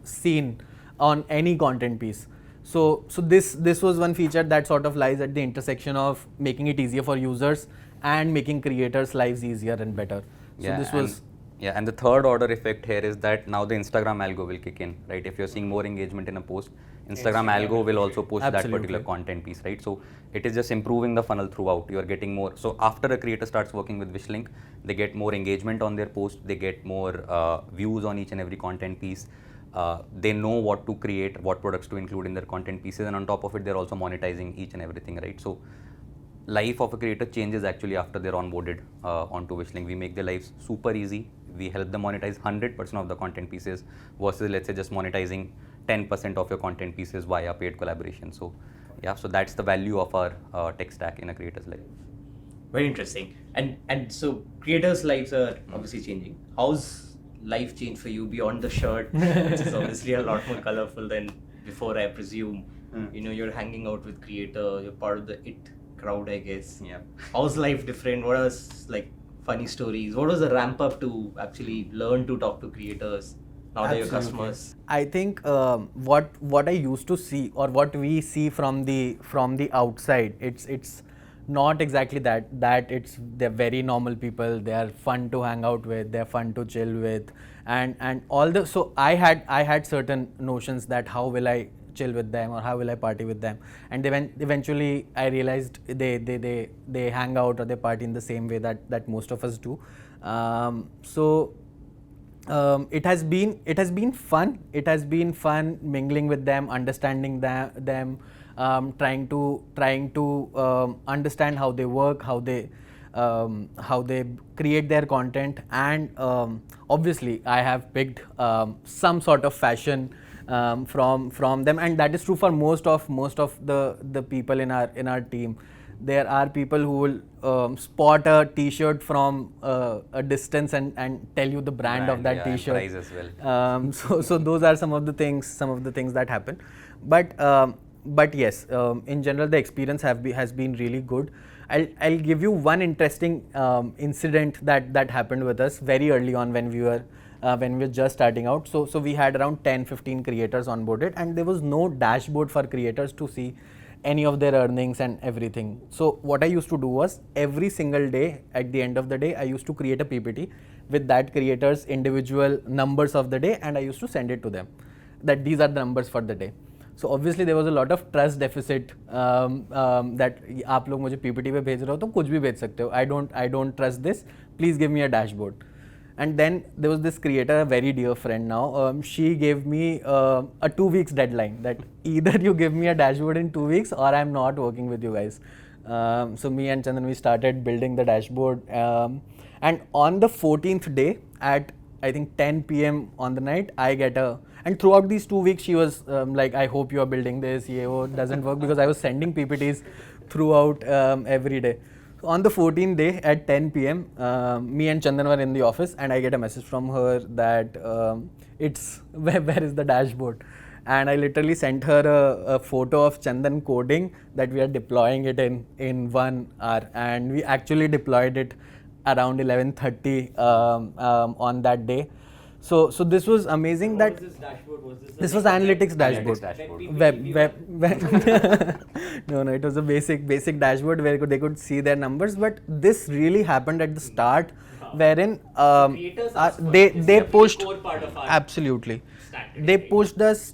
seen on any content piece. So this was one feature that sort of lies at the intersection of making it easier for users and making creators' lives easier and better. So Yeah, this was. Yeah, and the third order effect here is that now the Instagram algo will kick in, right? If you're seeing more engagement in a post, Instagram algo will also push that particular content piece, right? So it is just improving the funnel throughout. You're getting more. So after a creator starts working with Wishlink, they get more engagement on their post, they get more views on each and every content piece. They know what to create, what products to include in their content pieces, and on top of it, they're also monetizing each and everything, right? So life of a creator changes actually after they're onboarded onto Wishlink. We make their lives super easy. We help them monetize 100% of the content pieces versus, let's say, just monetizing 10% of your content pieces via paid collaboration. So yeah, so that's the value of our tech stack in a creator's life. Very interesting. And so creators' lives are obviously changing. How's life changed for you beyond the shirt, which is obviously a lot more colorful than before, I presume? You know, you're hanging out with creator, you're part of the IT crowd, I guess. Yeah. How's life different? What are like funny stories? What was the ramp up to actually learn to talk to creators now that you're customers? I think what I used to see, or what we see from the outside, it's not exactly that they're very normal people, they are fun to hang out with, they're fun to chill with, and all the, so I had certain notions that how will I chill with them or how will I party with them, and then eventually I realized they hang out or they party in the same way that most of us do. It has been fun. It has been fun mingling with them, understanding them, trying to understand how they work, how they create their content, and obviously I have picked some sort of fashion from them, and that is true for most of the people in our team. There are people who will spot a T-shirt from a distance and tell you the brand of that T-shirt. Price as well. So those are some of the things that happen. But yes, in general the experience has been really good. I'll give you one interesting incident that happened with us very early on when we were just starting out. So we had around 10-15 creators onboarded, and there was no dashboard for creators to see any of their earnings and everything. So what I used to do was, every single day at the end of the day, I used to create a PPT with that creator's individual numbers of the day, and I used to send it to them that these are the numbers for the day. So obviously there was a lot of trust deficit that आप लोग मुझे PPT पे भेज रहे हो तो कुछ भी भेज सकते हो. I don't trust this. Please give me a dashboard. And then there was this creator, a very dear friend now. She gave me a 2 weeks deadline that either you give me a dashboard in 2 weeks or I'm not working with you guys. So me and Chandan, we started building the dashboard. And on the 14th day at I think 10 p.m. on the night, I get a, and throughout these 2 weeks, she was like, I hope you are building this, doesn't work, because I was sending PPTs throughout every day. So on the 14th day at 10 p.m., me and Chandan were in the office, and I get a message from her that where is the dashboard? And I literally sent her a photo of Chandan coding that we are deploying it in 1 hour, and we actually deployed it around 11:30 on that day. So this was amazing. What That was this dashboard? Was this was analytics dashboard. Web. No, it was a basic dashboard where they could see their numbers. But this really happened at the start, wherein creators asked for they this. they It's a pushed core part of our absolutely. strategy, They right? pushed us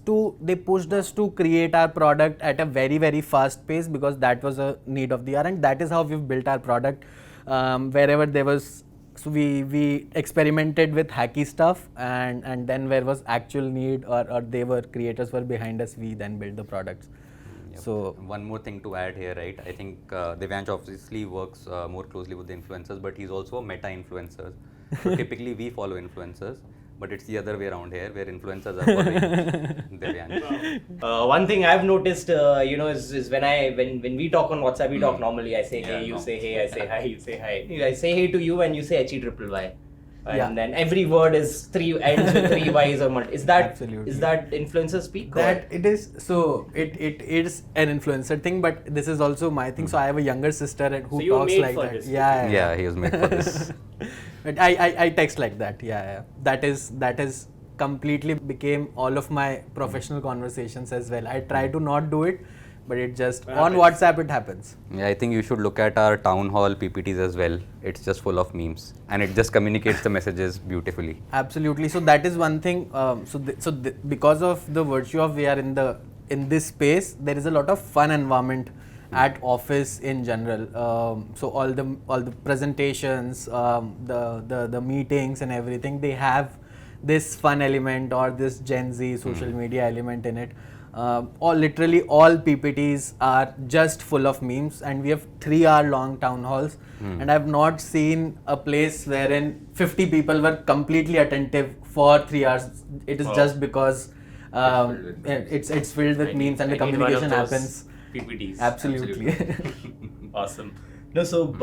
to create our product at a very fast pace, because that was a need of the hour, and that is how we've built our product. Wherever there was, so we experimented with hacky stuff, and then where was actual need or they were creators were behind us, we then built the products. Yep. So one more thing to add here, right? I think Divyansh obviously works more closely with the influencers, but he's also a meta influencer. So typically we follow influencers, but it's the other way around here, where influencers are following Divyansh. One thing I've noticed, is when we talk on WhatsApp, we talk normally. I say hey, you say hey, I say hi, you say hi. I say hey to you, and you say HE and then every word is ends with 3 Y's or multi. Is that Absolutely. is that influencer speak? that it is, so it is an influencer thing, but this is also my thing. So I have a younger sister who So you were talks made like for that. this, Yeah, he was made for this. But I text like that. Yeah. That is completely became all of my professional conversations as well. I try to not do it, but it just on WhatsApp it happens. Yeah, I think you should look at our town hall PPTs as well. It's just full of memes, and it just communicates the messages beautifully. Absolutely. So that is one thing. Because of the virtue of we are in this space, there is a lot of fun environment at office in general. So all the presentations, the meetings and everything, they have this fun element or this Gen Z social media element in it. Literally all PPTs are just full of memes, and we have 3-hour long town halls, and I've not seen a place wherein 50 people were completely attentive for 3 hours. It is just because it's filled with memes and the communication happens. PPTs. Absolutely. Awesome. No, so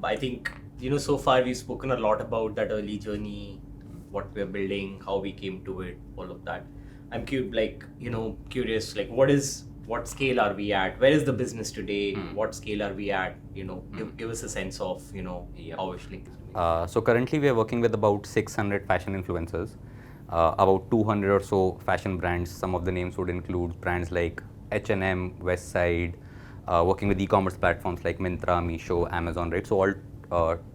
I think so far we've spoken a lot about that early journey, what we're building, how we came to it, all of that. I'm curious, like what scale are we at? Where is the business today? What scale are we at? Give us a sense of how Wishlink is doing. So currently we are working with about 600 fashion influencers, about 200 or so fashion brands. Some of the names would include brands like H&M, Westside, working with e-commerce platforms like Myntra, Meesho, Amazon, right? So all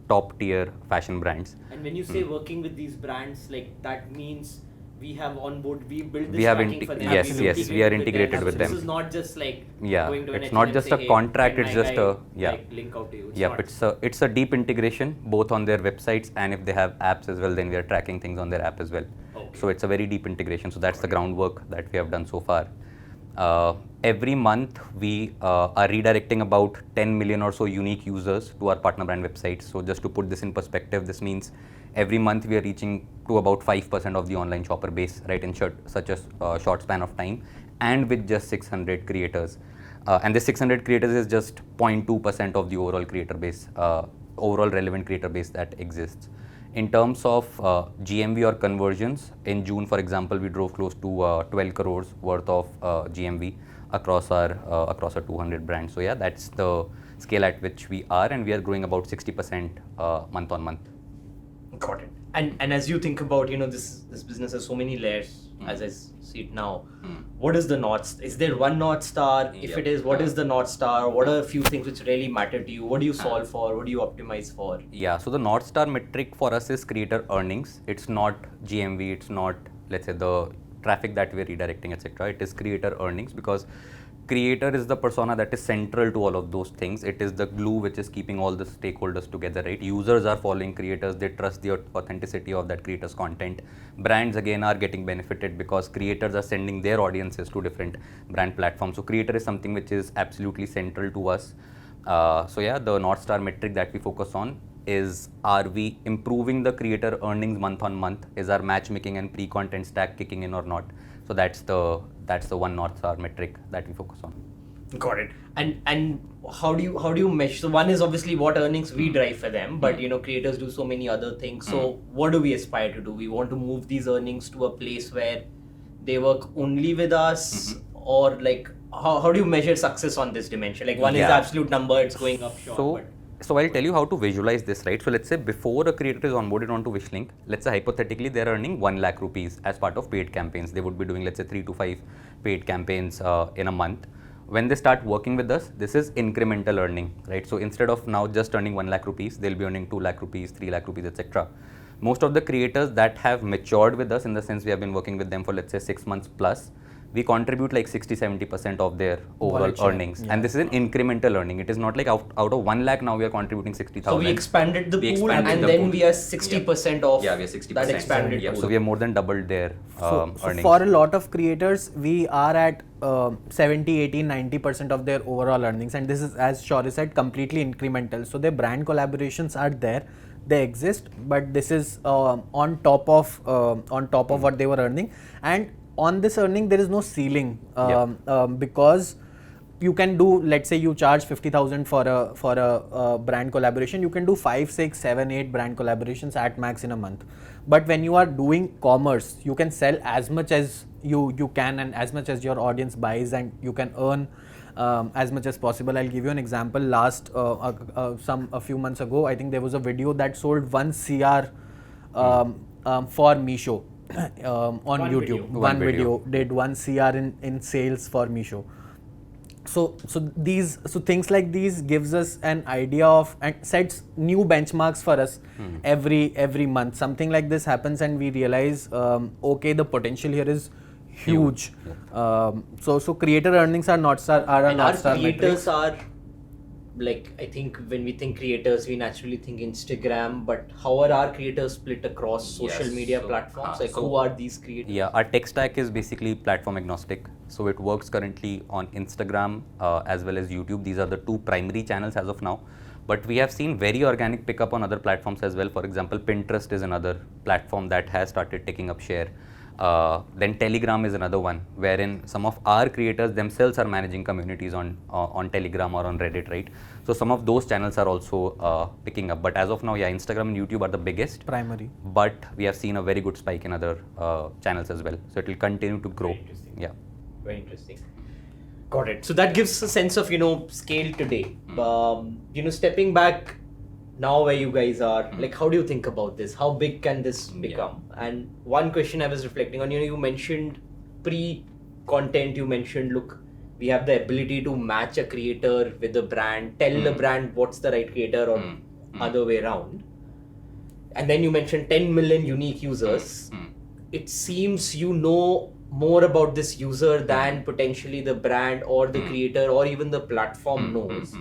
top tier fashion brands. And when you say working with these brands, like that means we have on board, we build this We have tracking for them. yes, we we are integrated with them. This is not just like Yeah, going to an it's not H&M just say, a hey, contract, can it's my just guy, a like, link out to you. Yeah, not. it's a deep integration both on their websites, and if they have apps as well, then we are tracking things on their app as well. Okay. So it's a very deep integration. So that's the groundwork that we have done so far. Every month we are redirecting about 10 million or so unique users to our partner brand websites. So just to put this in perspective, this means every month we are reaching to about 5% of the online shopper base, right, in such a short span of time, and with just 600 creators. And this 600 creators is just 0.2% of the overall creator base, overall relevant creator base that exists. In terms of GMV or conversions, in June, for example, we drove close to 12 crores worth of GMV across our 200 brands. So yeah, that's the scale at which we are, and we are growing about 60% month on month. Got it. And as you think about this business has so many layers as I see it now. What is the North? Is there one North Star? If it is, what is the North Star? What are a few things which really matter to you? What do you solve for? What do you optimize for? Yeah, so the North Star metric for us is creator earnings. It's not GMV, it's not, let's say, the traffic that we're redirecting, etc. It is creator earnings, because creator is the persona that is central to all of those things. It is the glue which is keeping all the stakeholders together, right? Users are following creators, they trust the authenticity of that creator's content. Brands again are getting benefited because creators are sending their audiences to different brand platforms. So creator is something which is absolutely central to us. So yeah, the North Star metric that we focus on is, are we improving the creator earnings month on month? Is our matchmaking and pre-content stack kicking in or not? So that's the one North Star metric that we focus on. Got it. And how do you measure? So one is obviously what earnings we drive for them, but creators do so many other things. So what do we aspire to do? We want to move these earnings to a place where they work only with us, or like how do you measure success on this dimension? Like one is the absolute number, it's going up, sure. So I'll tell you how to visualize this, right? So let's say before a creator is onboarded onto Wishlink, let's say hypothetically they're earning 1 lakh rupees as part of paid campaigns. They would be doing, let's say, 3 to 5 paid campaigns in a month. When they start working with us, this is incremental earning, right? So instead of now just earning 1 lakh rupees, they'll be earning 2 lakh rupees, 3 lakh rupees, etc. Most of the creators that have matured with us, in the sense we have been working with them for, let's say, 6 months plus, we contribute like 60-70% of their overall earnings. And this is an incremental earning. It is not like out of 1 lakh now we are contributing 60,000. So we expanded the pool and then we are 60% of we are 60%. that expanded pool. So we have more than doubled their So earnings. for a lot of creators, we are at 70, 80, 90% of their overall earnings. And this is, as Shaurya said, completely incremental. So their brand collaborations are there. They exist, but this is on top of what they were earning. And on this earning, there is no ceiling because you can do, let's say you charge 50,000 for a brand collaboration, you can do 5, 6, 7, 8 brand collaborations at max in a month. But when you are doing commerce, you can sell as much as you can and as much as your audience buys, and you can earn as much as possible. I'll give you an example. A few months ago, I think there was a video that sold 1 CR for Meesho. On YouTube, one video did 1 CR in sales for Meesho. So things like these gives us an idea of and sets new benchmarks for us every month. Something like this happens and we realize, okay, the potential here is huge. So creator earnings are a North Star creators are, like, I think when we think creators, we naturally think Instagram, but how are our creators split across social media platforms? Who are these creators? Yeah, our tech stack is basically platform agnostic. So it works currently on Instagram as well as YouTube. These are the 2 primary channels as of now. But we have seen very organic pickup on other platforms as well. For example, Pinterest is another platform that has started taking up share. Then Telegram is another one, wherein some of our creators themselves are managing communities on Telegram or on Reddit, right? So some of those channels are also picking up. But as of now, Instagram and YouTube are the biggest. Primary. But we have seen a very good spike in other channels as well. So it will continue to grow. Yeah. Very interesting. Got it. So that gives a sense of, scale today. Stepping back now where you guys are, like, how do you think about this? How big can this become? And one question I was reflecting on, you mentioned pre-content, you mentioned, look, we have the ability to match a creator with a brand, tell the brand what's the right creator or other way around. And then you mentioned 10 million unique users. It seems you know more about this user than potentially the brand or the creator or even the platform knows.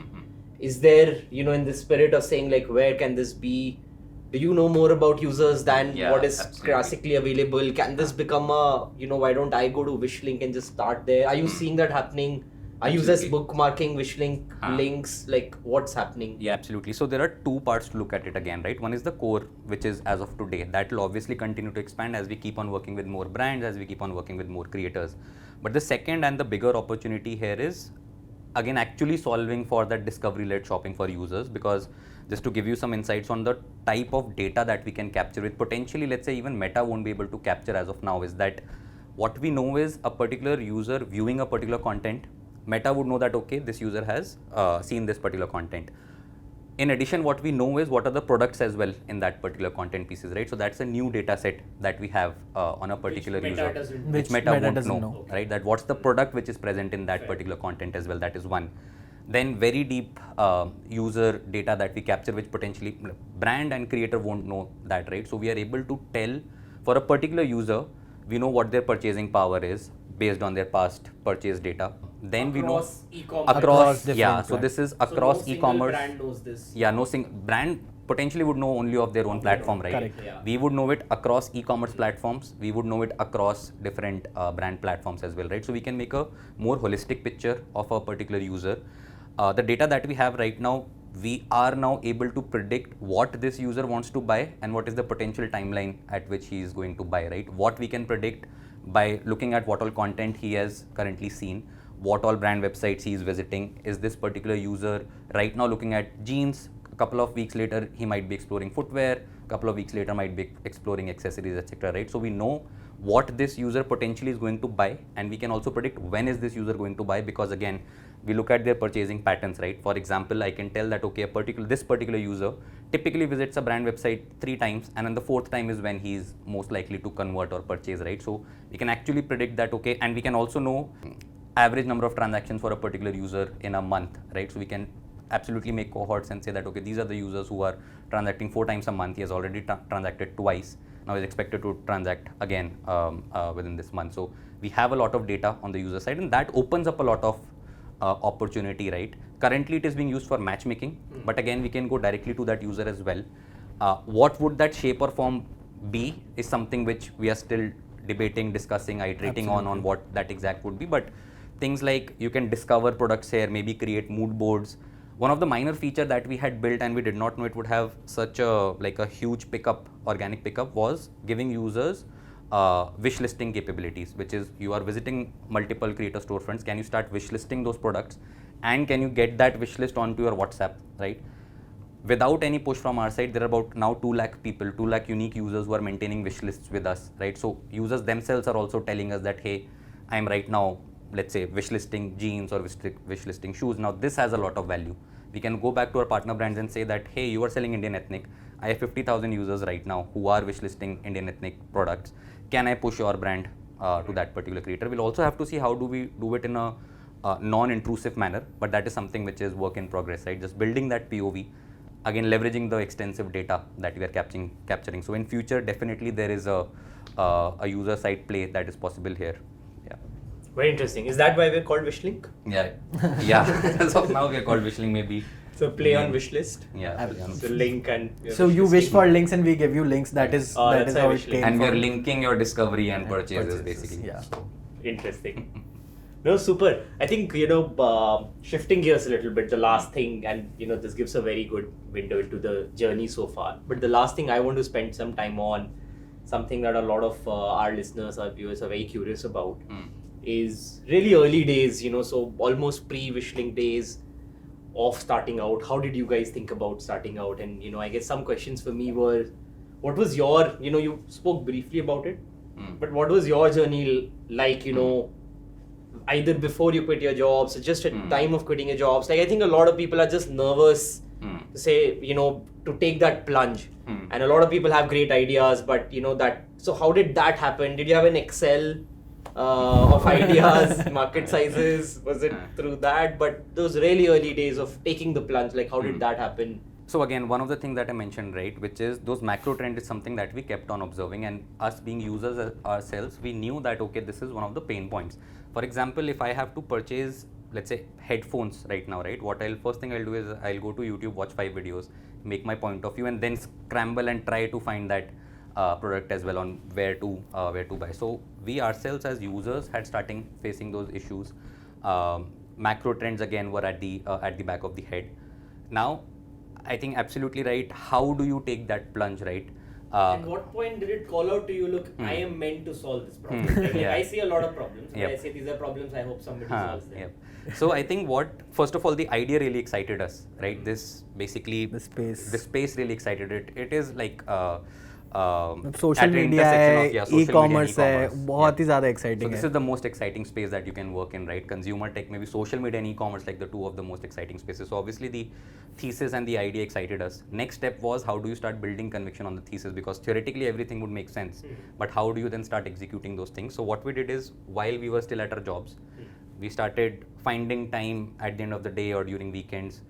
Is there, in the spirit of saying, like, where can this be? Do you know more about users than what is classically available? Can this become why don't I go to Wishlink and just start there? Are you seeing that happening? Are users bookmarking Wishlink links? Like, what's happening? Yeah, absolutely. So there are 2 parts to look at it again, right? One is the core, which is as of today. That will obviously continue to expand as we keep on working with more brands, as we keep on working with more creators. But the second and the bigger opportunity here is, again, actually solving for that discovery-led shopping for users, because just to give you some insights on the type of data that we can capture with, potentially, let's say even Meta won't be able to capture as of now, is that what we know is a particular user viewing a particular content, Meta would know that, okay, this user has seen this particular content. In addition, what we know is what are the products as well in that particular content pieces, right? So that's a new data set that we have on a particular user, which Meta won't know, right? That what's the product which is present in that particular content as well. That is one. Then very deep user data that we capture, which potentially brand and creator won't know that, right? So we are able to tell for a particular user, we know what their purchasing power is based on their past purchase data. Then we know Across e-commerce. Across different yeah. So brands. this is So across no single e-commerce. brand knows this. Yeah, no single brand potentially would know only of their own platform, right? Correct. Yeah. We would know it across e-commerce platforms. We would know it across different brand platforms as well, right? So we can make a more holistic picture of a particular user. The data that we have right now, we are now able to predict what this user wants to buy and what is the potential timeline at which he is going to buy, right? What we can predict by looking at what all content he has currently seen, what all brand websites he is visiting. Is this particular user right now looking at jeans? A couple of weeks later, he might be exploring footwear. A couple of weeks later, might be exploring accessories, etc. Right? So we know what this user potentially is going to buy, and we can also predict when is this user going to buy, because again, we look at their purchasing patterns, right? For example, I can tell that okay, this particular user typically visits a brand website 3 times, and then the 4th time is when he is most likely to convert or purchase, right? So we can actually predict that, okay, and we can also know average number of transactions for a particular user in a month, right? So we can absolutely make cohorts and say that okay, these are the users who are transacting 4 times a month. He has already transacted twice. Now he's expected to transact again within this month. So we have a lot of data on the user side, and that opens up a lot of opportunity, right? Currently it is being used for matchmaking, but again we can go directly to that user as well. What would that shape or form be is something which we are still debating, discussing, iterating on what that exact would be. But things like you can discover products here, maybe create mood boards. One of the minor feature that we had built and we did not know it would have such a huge pickup, organic pickup, was giving users wish listing capabilities, which is you are visiting multiple creator storefronts. Can you start wish listing those products, and can you get that wish list onto your WhatsApp, right? Without any push from our side, there are about now 2 lakh people, 2 lakh unique users who are maintaining wish lists with us, right? So users themselves are also telling us that, hey, I'm right now, let's say, wish listing jeans or wish listing shoes. Now this has a lot of value. We can go back to our partner brands and say that, hey, you are selling Indian ethnic. I have 50,000 users right now who are wish listing Indian ethnic products. Can I push your brand to that particular creator? We'll also have to see how do we do it in a non-intrusive manner, but that is something which is work in progress, right? Just building that POV, again leveraging the extensive data that we are capturing. So in future, definitely there is a user side play that is possible here. Yeah. Very interesting. Is that why we're called Wishlink? Yeah. Yeah. So now we are called Wishlink, maybe. So play on wish list. Yeah. So link and So you wish for links and we give you links. That is that's how why it came And we are from. linking your discovery and purchases basically. Yeah. Interesting. No, super. I think, shifting gears a little bit, the last thing, and, this gives a very good window into the journey so far. But the last thing I want to spend some time on, something that a lot of our listeners, our viewers are very curious about, is really early days, so almost pre-Wishlink days of starting out. How did you guys think about starting out? And, I guess some questions for me were, what was your, you spoke briefly about it, but what was your journey like, either before you quit your jobs or just at time of quitting your jobs? Like, I think a lot of people are just nervous to say, to take that plunge. And a lot of people have great ideas, but so how did that happen? Did you have an Excel of ideas, market sizes? Was it through that? But those really early days of taking the plunge, like how did that happen? So again, one of the things that I mentioned, right, which is those macro trends is something that we kept on observing, and us being users ourselves, we knew that, okay, this is one of the pain points. For example, if I have to purchase, let's say, headphones right now, right, first thing I'll do is I'll go to YouTube, watch 5 videos, make my point of view, and then scramble and try to find that product as well on where to buy. So we ourselves as users had starting facing those issues. Macro trends again were at the back of the head. Now, I think absolutely right. How do you take that plunge, right? At what point did it call out to you, look, I am meant to solve this problem? Like, Yeah. I see a lot of problems. When Yep. I say these are problems, I hope somebody solves them. Yep. So I think first of all, the idea really excited us, right? This basically, The space. the space really excited it. It is like social at the media intersection है, of, social media and e-commerce है, e-commerce. बहुत ही ज़्यादा So exciting this है. is the most exciting space that you can work in, right? Consumer tech, maybe social media and e-commerce, like the two of the most exciting spaces. So obviously the thesis and the idea excited us. Next step was, how do you start building conviction on the thesis? Because theoretically everything would make sense, but how do you then start executing those things? So what we did is, while we were still at our jobs, we started finding time at the end of the day or during weekends,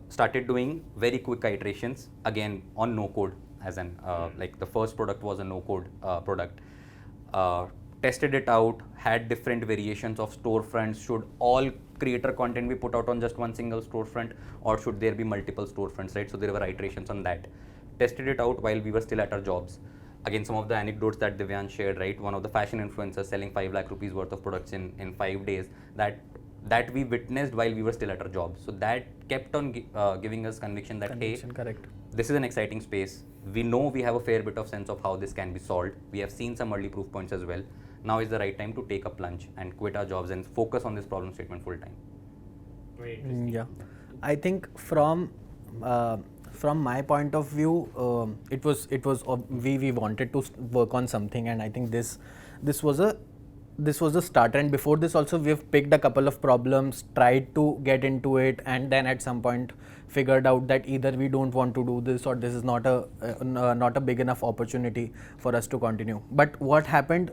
started doing very quick iterations, again on no code, as an like the first product was a no code product. tested it out, had different variations of storefronts. Should all creator content be put out on just one single storefront, or should there be multiple storefronts, right? So there were iterations on that. Tested it out while we were still at our jobs. Again, some of the anecdotes that Divyansh shared, right? One of the fashion influencers selling 5 lakh rupees worth of products in 5 days, that we witnessed while we were still at our jobs. So that kept on giving us conviction that, hey, correct. this is an exciting space. We know we have a fair bit of sense of how this can be solved. We have seen some early proof points as well. Now is the right time to take a plunge and quit our jobs and focus on this problem statement full time. Very interesting. Yeah, I think from my point of view, we wanted to work on something, and I think this was a starter. And before this also, we've picked a couple of problems, tried to get into it, and then at some point figured out that either we don't want to do this, or this is not a big enough opportunity for us to continue. But what happened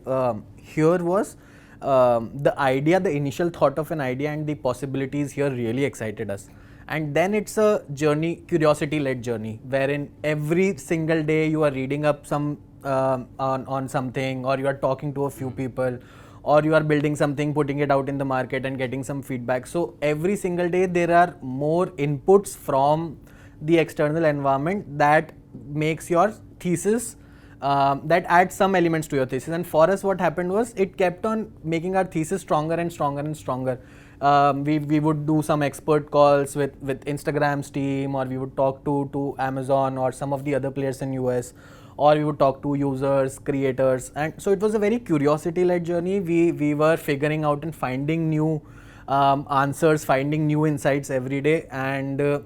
here was the initial thought of an idea and the possibilities here really excited us. And then it's a journey, curiosity-led journey, wherein every single day you are reading up some on something, or you are talking to a few people, or you are building something, putting it out in the market and getting some feedback. So every single day there are more inputs from the external environment that makes your thesis, that adds some elements to your thesis. And for us, what happened was it kept on making our thesis stronger and stronger and stronger. We would do some expert calls with Instagram's team, or we would talk to Amazon or some of the other players in US, or we would talk to users, creators. And so it was a very curiosity-led journey. We were figuring out and finding new answers, finding new insights every day, and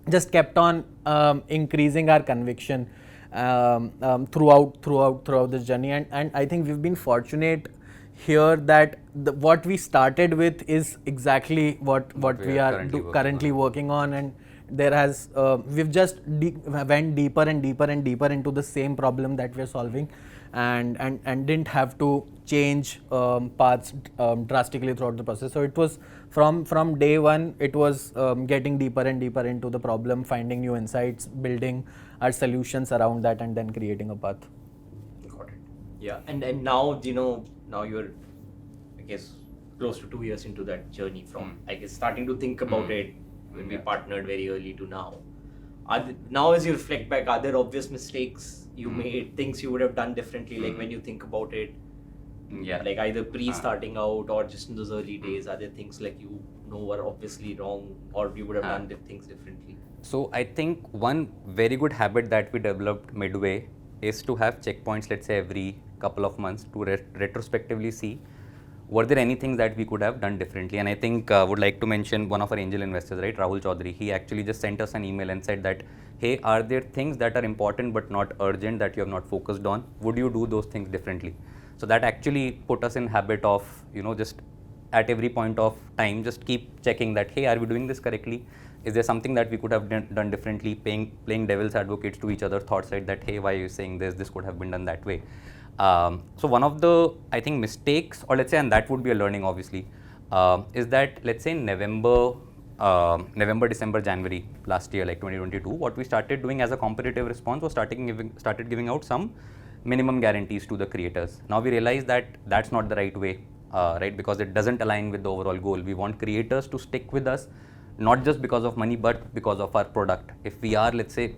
just kept on increasing our conviction throughout this journey. And I think we've been fortunate here that what we started with is exactly what we are currently working on. And there has we've just went deeper and deeper and deeper into the same problem that we're solving, and didn't have to change paths drastically throughout the process. So it was from day one, it was getting deeper and deeper into the problem, finding new insights, building our solutions around that, and then creating a path. Got it. Yeah, and now now you're, I guess, close to 2 years into that journey from I guess starting to think about it when we partnered very early to now. Now as you reflect back, are there obvious mistakes you made, things you would have done differently, like when you think about it? Yeah. Like either pre-starting out or just in those early days, are there things like were obviously wrong, or you would have done things differently? So I think one very good habit that we developed midway is to have checkpoints, let's say every couple of months, to retrospectively see were there any things that we could have done differently. And I think would like to mention one of our angel investors, right, Rahul Chaudhary. He actually just sent us an email and said that, hey, are there things that are important but not urgent that you have not focused on? Would you do those things differently? So that actually put us in habit of, just at every point of time, just keep checking that, hey, are we doing this correctly? Is there something that we could have done differently? Playing devil's advocates to each other thoughts, right? That, hey, why are you saying this? This could have been done that way. So one of the, I think, mistakes, or let's say, and that would be a learning obviously, is that, let's say, November, December, January last year, like 2022, what we started doing as a competitive response was started giving out some minimum guarantees to the creators. Now we realize that that's not the right way, right? Because it doesn't align with the overall goal. We want creators to stick with us, not just because of money, but because of our product. If we are, let's say,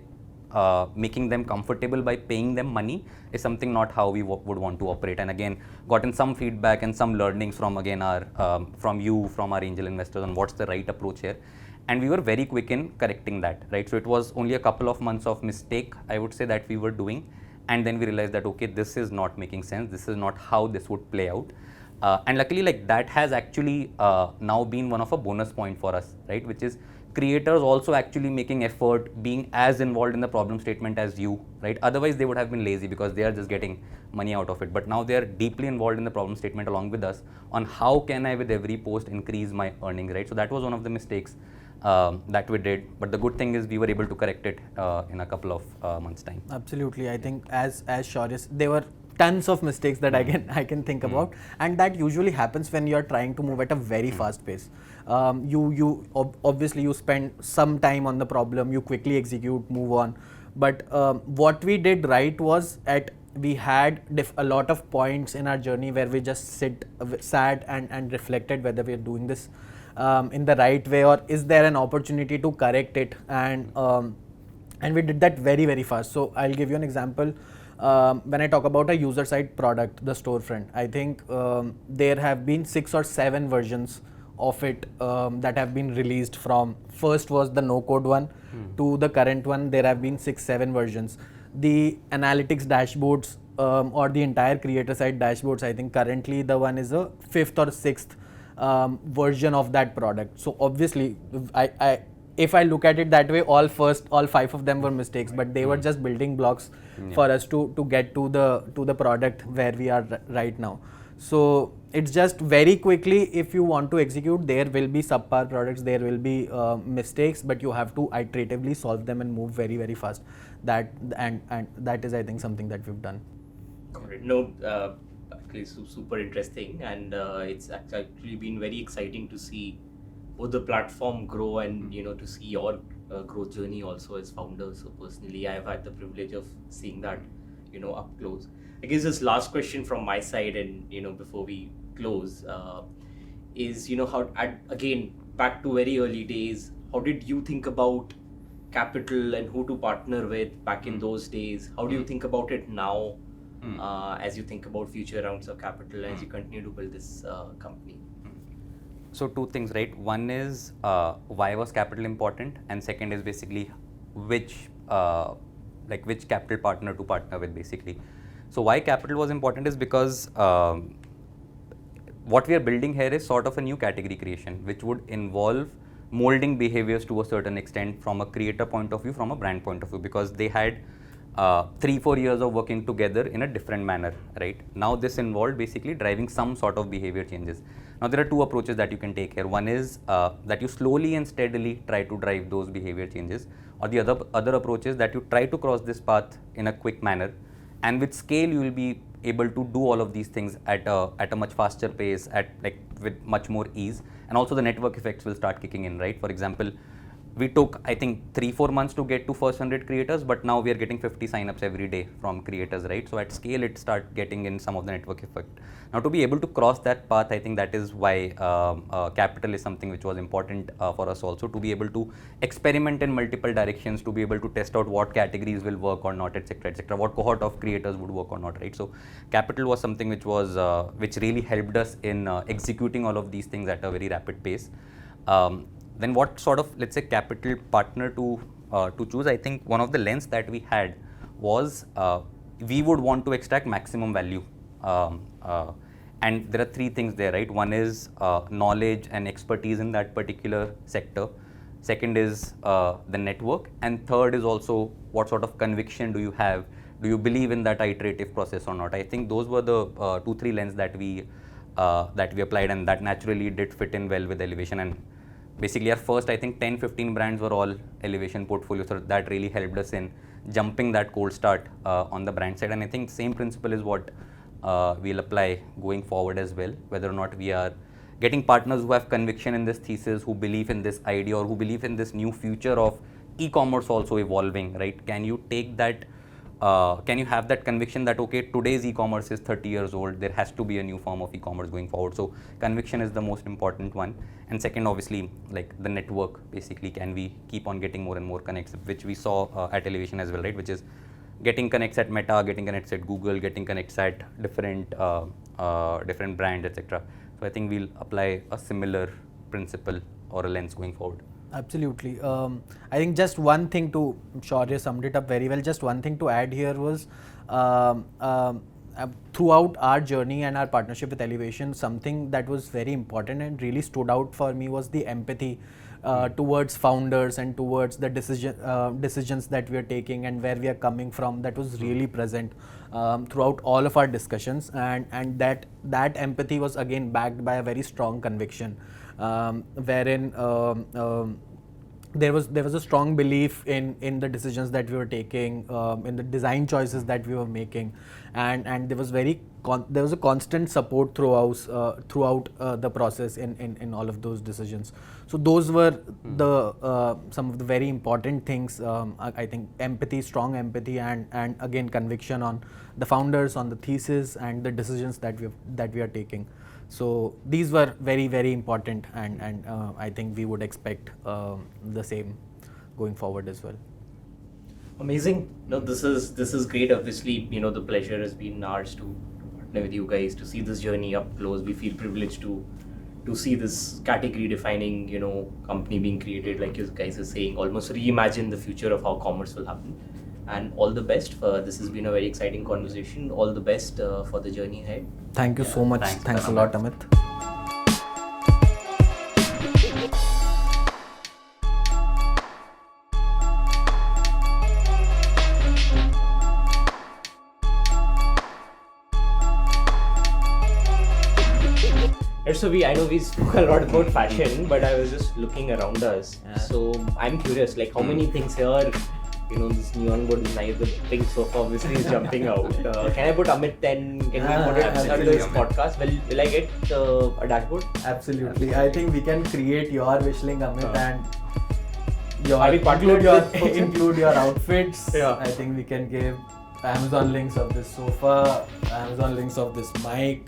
making them comfortable by paying them money, is something not how we would want to operate. And again, gotten some feedback and some learnings from from our angel investors on what's the right approach here. And we were very quick in correcting that, right? So it was only a couple of months of mistake, I would say, that we were doing. And then we realized that, okay, this is not making sense. This is not how this would play out. And luckily, like, that has actually now been one of a bonus point for us, right? Which is creators also actually making effort, being as involved in the problem statement as you, right? Otherwise, they would have been lazy because they are just getting money out of it. But now they are deeply involved in the problem statement along with us on how can I, with every post, increase my earnings, right? So that was one of the mistakes that we did. But the good thing is we were able to correct it in a couple of months' time. Absolutely. I think as Shaurya, there were tons of mistakes that I can think about, and that usually happens when you are trying to move at a very fast pace. You obviously you spend some time on the problem, you quickly execute, move on. But what we did right was, at we had a lot of points in our journey where we just sat and reflected whether we are doing this in the right way, or is there an opportunity to correct it, and we did that very, very fast. So I'll give you an example. When I talk about a user side product, the storefront, I think there have been 6 or 7 versions of it that have been released. From first was the no code one to the current one. There have been 6-7 versions. The analytics dashboards or the entire creator side dashboards, I think currently the one is a 5th or 6th version of that product. So obviously, if I look at it that way, all 5 of them were mistakes, but they were just building blocks for us to get to the product where we are right now. So it's just very quickly, if you want to execute, there will be subpar products, there will be mistakes, but you have to iteratively solve them and move very, very fast. That is, I think, something that we've done. Correct. No, actually super interesting, and it's actually been very exciting to see both the platform grow and to see your growth journey also as founders. So personally, I have had the privilege of seeing that up close. I guess this last question from my side, and before we close, is how, again, back to very early days, how did you think about capital and who to partner with back in those days? How do you think about it now, as you think about future rounds of capital as you continue to build this company? So 2 things, right? One is why was capital important, and second is basically which capital partner to partner with, basically. So why capital was important is because what we are building here is sort of a new category creation, which would involve molding behaviors to a certain extent from a creator point of view, from a brand point of view, because they had 3-4 years of working together in a different manner, right? Now this involved basically driving some sort of behavior changes. Now there are 2 approaches that you can take here. One is that you slowly and steadily try to drive those behavior changes, or the other approach is that you try to cross this path in a quick manner, and with scale you will be able to do all of these things at a much faster pace, with much more ease, and also the network effects will start kicking in, right? For example, we took, I think, 3-4 months to get to first 100 creators, but now we are getting 50 signups every day from creators, right? So at scale, it starts getting in some of the network effect. Now, to be able to cross that path, I think that is why capital is something which was important for us also, to be able to experiment in multiple directions, to be able to test out what categories will work or not, etc., what cohort of creators would work or not, right? So capital was something which was which really helped us in executing all of these things at a very rapid pace. Then what sort of, let's say, capital partner to choose? I think one of the lens that we had was we would want to extract maximum value, and there are 3 things there, right? One is knowledge and expertise in that particular sector. Second is the network, and third is also what sort of conviction do you have? Do you believe in that iterative process or not? I think those were the 2-3 lenses that we applied, and that naturally did fit in well with Elevation. And basically our first, I think, 10-15 brands were all Elevation portfolio, so that really helped us in jumping that cold start on the brand side. And I think same principle is what we'll apply going forward as well, whether or not we are getting partners who have conviction in this thesis, who believe in this idea, or who believe in this new future of e-commerce also evolving, right? Can you take that, can you have that conviction that, okay, today's e-commerce is 30 years old, there has to be a new form of e-commerce going forward. So conviction is the most important one. And second, obviously, like the network, basically, can we keep on getting more and more connects, which we saw at Elevation as well, right? Which is getting connects at Meta, getting connects at Google, getting connects at different brands, etc. So I think we'll apply a similar principle or a lens going forward. Absolutely. I think just one thing to, Shaurya summed it up very well, just one thing to add here was throughout our journey and our partnership with Elevation, something that was very important and really stood out for me was the empathy towards founders and towards the decisions that we are taking and where we are coming from. That was really present throughout all of our discussions, and that empathy was again backed by a very strong conviction, wherein there was a strong belief in the decisions that we were taking, in the design choices that we were making, and there was there was a constant support throughout the process in all of those decisions. So those were the some of the very important things. I think empathy, strong empathy, and again conviction on the founders, on the thesis, and the decisions that we are taking. So these were very, very important, and I think we would expect the same going forward as well. Amazing. No, this is great. Obviously, the pleasure has been ours to partner with you guys, to see this journey up close. We feel privileged to see this category defining, company being created, like you guys are saying, almost reimagine the future of how commerce will happen. And all the best. This has been a very exciting conversation. All the best for the journey ahead. Thank you so much. Thanks a lot, Amit. So I know we spoke a lot about fashion, but I was just looking around us. Yeah. So I'm curious, like how many things here, this neon board is nice, the pink sofa obviously is jumping out. Can I put Amit 10? Can we put it under this podcast? Will I get a dashboard? Absolutely. I think we can create your Wishlink, Amit, and include your outfits. Yeah. I think we can give Amazon links of this sofa, Amazon links of this mic,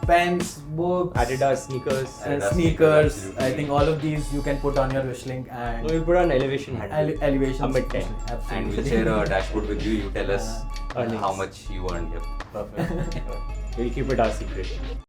pens, books, Adidas sneakers. sneakers. I think all of these you can put on your Wishlink, and We'll put on elevation handle. elevation. Amit 10. Absolutely. And we'll share a dashboard with you. You tell us Earnings. how much you earned here. Perfect. We'll keep it our secret.